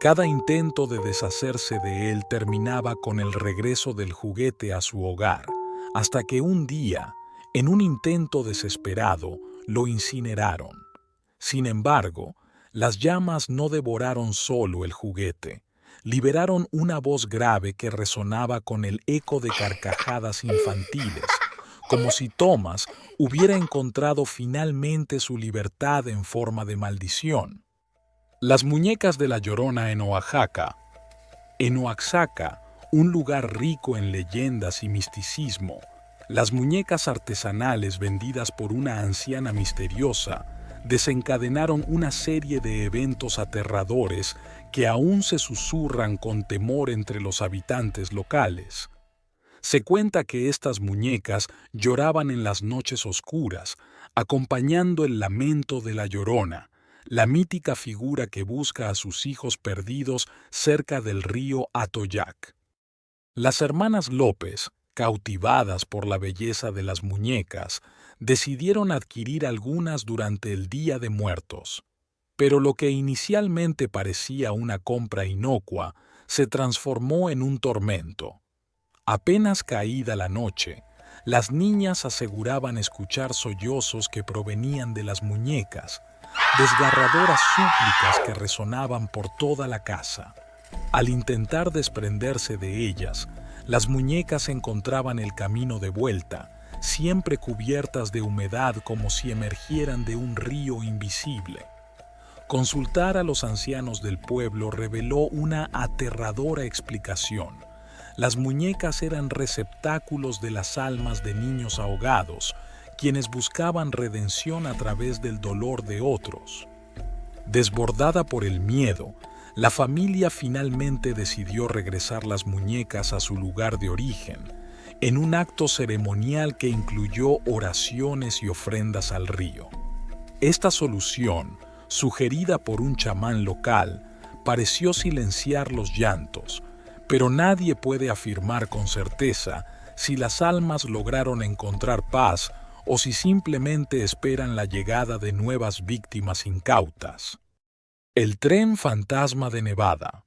Cada intento de deshacerse de él terminaba con el regreso del juguete a su hogar, hasta que un día, en un intento desesperado, lo incineraron. Sin embargo, las llamas no devoraron solo el juguete. Liberaron una voz grave que resonaba con el eco de carcajadas infantiles, como si Thomas hubiera encontrado finalmente su libertad en forma de maldición. Las muñecas de la Llorona en Oaxaca. En Oaxaca, un lugar rico en leyendas y misticismo, las muñecas artesanales vendidas por una anciana misteriosa desencadenaron una serie de eventos aterradores que aún se susurran con temor entre los habitantes locales. Se cuenta que estas muñecas lloraban en las noches oscuras, acompañando el lamento de la Llorona, la mítica figura que busca a sus hijos perdidos cerca del río Atoyac. Las hermanas López, cautivadas por la belleza de las muñecas, decidieron adquirir algunas durante el Día de Muertos. Pero lo que inicialmente parecía una compra inocua se transformó en un tormento. Apenas caída la noche, las niñas aseguraban escuchar sollozos que provenían de las muñecas, desgarradoras súplicas que resonaban por toda la casa. Al intentar desprenderse de ellas, las muñecas encontraban el camino de vuelta, siempre cubiertas de humedad como si emergieran de un río invisible. Consultar a los ancianos del pueblo reveló una aterradora explicación. Las muñecas eran receptáculos de las almas de niños ahogados, quienes buscaban redención a través del dolor de otros. Desbordada por el miedo, la familia finalmente decidió regresar las muñecas a su lugar de origen, en un acto ceremonial que incluyó oraciones y ofrendas al río. Esta solución, sugerida por un chamán local, pareció silenciar los llantos, pero nadie puede afirmar con certeza si las almas lograron encontrar paz o si simplemente esperan la llegada de nuevas víctimas incautas. El tren fantasma de Nevada.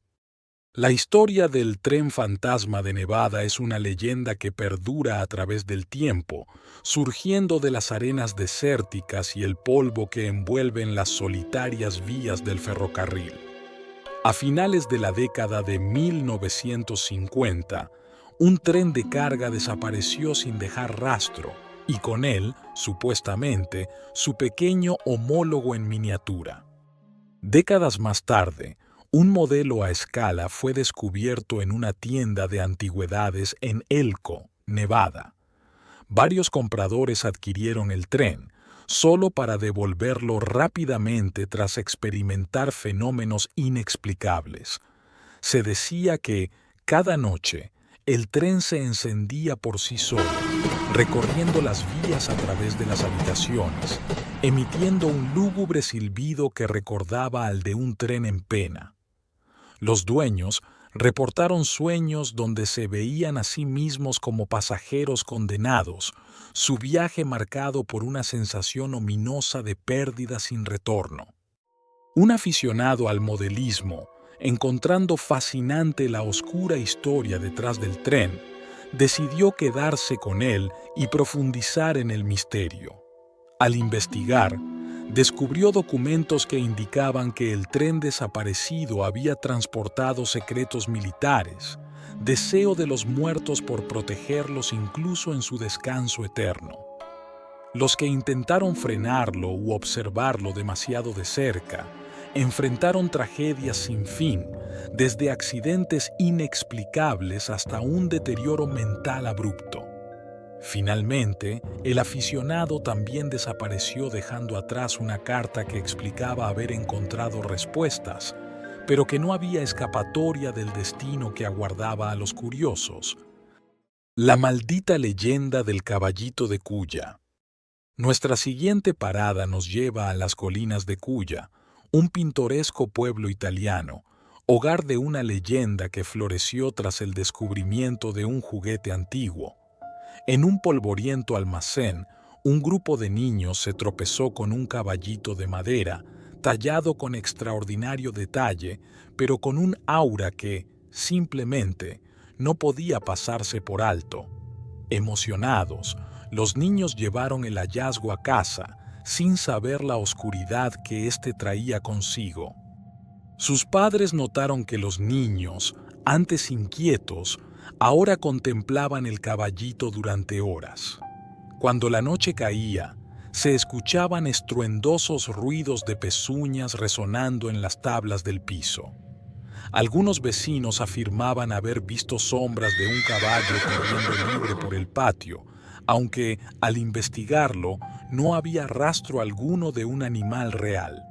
La historia del tren fantasma de Nevada es una leyenda que perdura a través del tiempo, surgiendo de las arenas desérticas y el polvo que envuelven las solitarias vías del ferrocarril. A finales de la década de 1950, un tren de carga desapareció sin dejar rastro, y con él, supuestamente, su pequeño homólogo en miniatura. Décadas más tarde, Un modelo a escala fue descubierto en una tienda de antigüedades en Elko, Nevada. Varios compradores adquirieron el tren, solo para devolverlo rápidamente tras experimentar fenómenos inexplicables. Se decía que, cada noche, el tren se encendía por sí solo, recorriendo las vías a través de las habitaciones, emitiendo un lúgubre silbido que recordaba al de un tren en pena. Los dueños reportaron sueños donde se veían a sí mismos como pasajeros condenados, su viaje marcado por una sensación ominosa de pérdida sin retorno. Un aficionado al modelismo, encontrando fascinante la oscura historia detrás del tren, decidió quedarse con él y profundizar en el misterio. Al investigar, descubrió documentos que indicaban que el tren desaparecido había transportado secretos militares, deseo de los muertos por protegerlos incluso en su descanso eterno. Los que intentaron frenarlo u observarlo demasiado de cerca enfrentaron tragedias sin fin, desde accidentes inexplicables hasta un deterioro mental abrupto. Finalmente, el aficionado también desapareció dejando atrás una carta que explicaba haber encontrado respuestas, pero que no había escapatoria del destino que aguardaba a los curiosos. La maldita leyenda del caballito de Cuya. Nuestra siguiente parada nos lleva a las colinas de Cuya, un pintoresco pueblo italiano, hogar de una leyenda que floreció tras el descubrimiento de un juguete antiguo. En un polvoriento almacén, un grupo de niños se tropezó con un caballito de madera, tallado con extraordinario detalle, pero con un aura que, simplemente, no podía pasarse por alto. Emocionados, los niños llevaron el hallazgo a casa, sin saber la oscuridad que éste traía consigo. Sus padres notaron que los niños, antes inquietos, ahora contemplaban el caballito durante horas. Cuando la noche caía, se escuchaban estruendosos ruidos de pezuñas resonando en las tablas del piso. Algunos vecinos afirmaban haber visto sombras de un caballo corriendo libre por el patio, aunque, al investigarlo, no había rastro alguno de un animal real.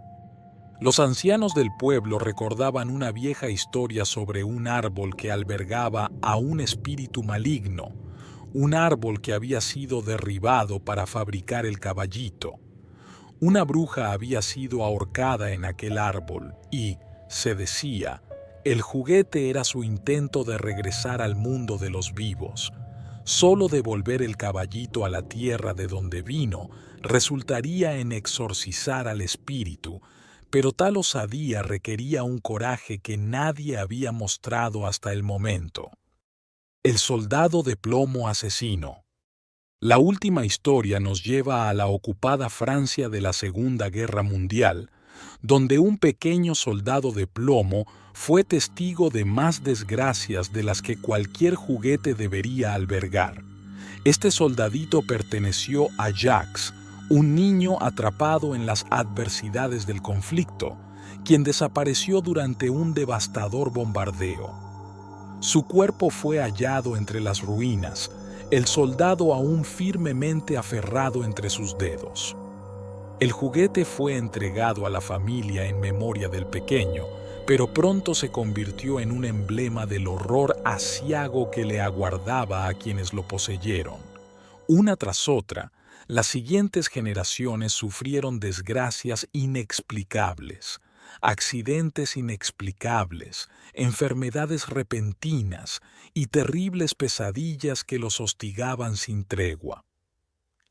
Los ancianos del pueblo recordaban una vieja historia sobre un árbol que albergaba a un espíritu maligno, un árbol que había sido derribado para fabricar el caballito. Una bruja había sido ahorcada en aquel árbol y, se decía, el juguete era su intento de regresar al mundo de los vivos. Solo devolver el caballito a la tierra de donde vino resultaría en exorcizar al espíritu, pero tal osadía requería un coraje que nadie había mostrado hasta el momento. El soldado de plomo asesino. La última historia nos lleva a la ocupada Francia de la Segunda Guerra Mundial, donde un pequeño soldado de plomo fue testigo de más desgracias de las que cualquier juguete debería albergar. Este soldadito perteneció a Jacques, un niño atrapado en las adversidades del conflicto, quien desapareció durante un devastador bombardeo. Su cuerpo fue hallado entre las ruinas, el soldado aún firmemente aferrado entre sus dedos. El juguete fue entregado a la familia en memoria del pequeño, pero pronto se convirtió en un emblema del horror aciago que le aguardaba a quienes lo poseyeron. Una tras otra, las siguientes generaciones sufrieron desgracias inexplicables, accidentes inexplicables, enfermedades repentinas y terribles pesadillas que los hostigaban sin tregua.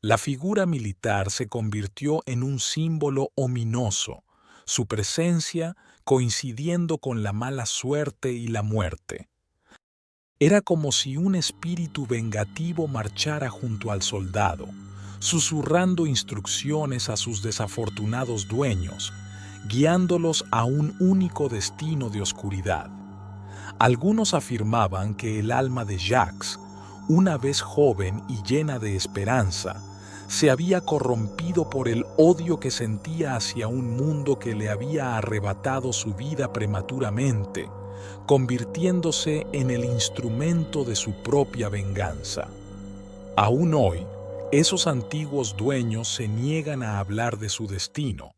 La figura militar se convirtió en un símbolo ominoso, su presencia coincidiendo con la mala suerte y la muerte. Era como si un espíritu vengativo marchara junto al soldado, susurrando instrucciones a sus desafortunados dueños, guiándolos a un único destino de oscuridad. Algunos afirmaban que el alma de Jacques, una vez joven y llena de esperanza, se había corrompido por el odio que sentía hacia un mundo que le había arrebatado su vida prematuramente, convirtiéndose en el instrumento de su propia venganza. Aún hoy, esos antiguos dueños se niegan a hablar de su destino,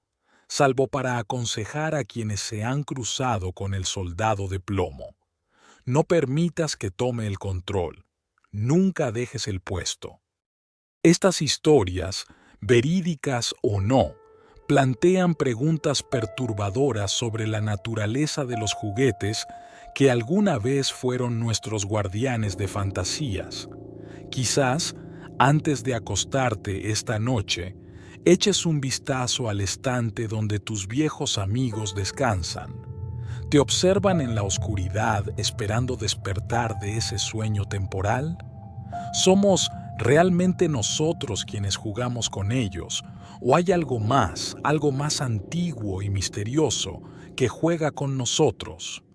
salvo para aconsejar a quienes se han cruzado con el soldado de plomo. No permitas que tome el control. Nunca dejes el puesto. Estas historias, verídicas o no, plantean preguntas perturbadoras sobre la naturaleza de los juguetes que alguna vez fueron nuestros guardianes de fantasías. Quizás, antes de acostarte esta noche, eches un vistazo al estante donde tus viejos amigos descansan. ¿Te observan en la oscuridad esperando despertar de ese sueño temporal? ¿Somos realmente nosotros quienes jugamos con ellos? ¿O hay algo más antiguo y misterioso que juega con nosotros?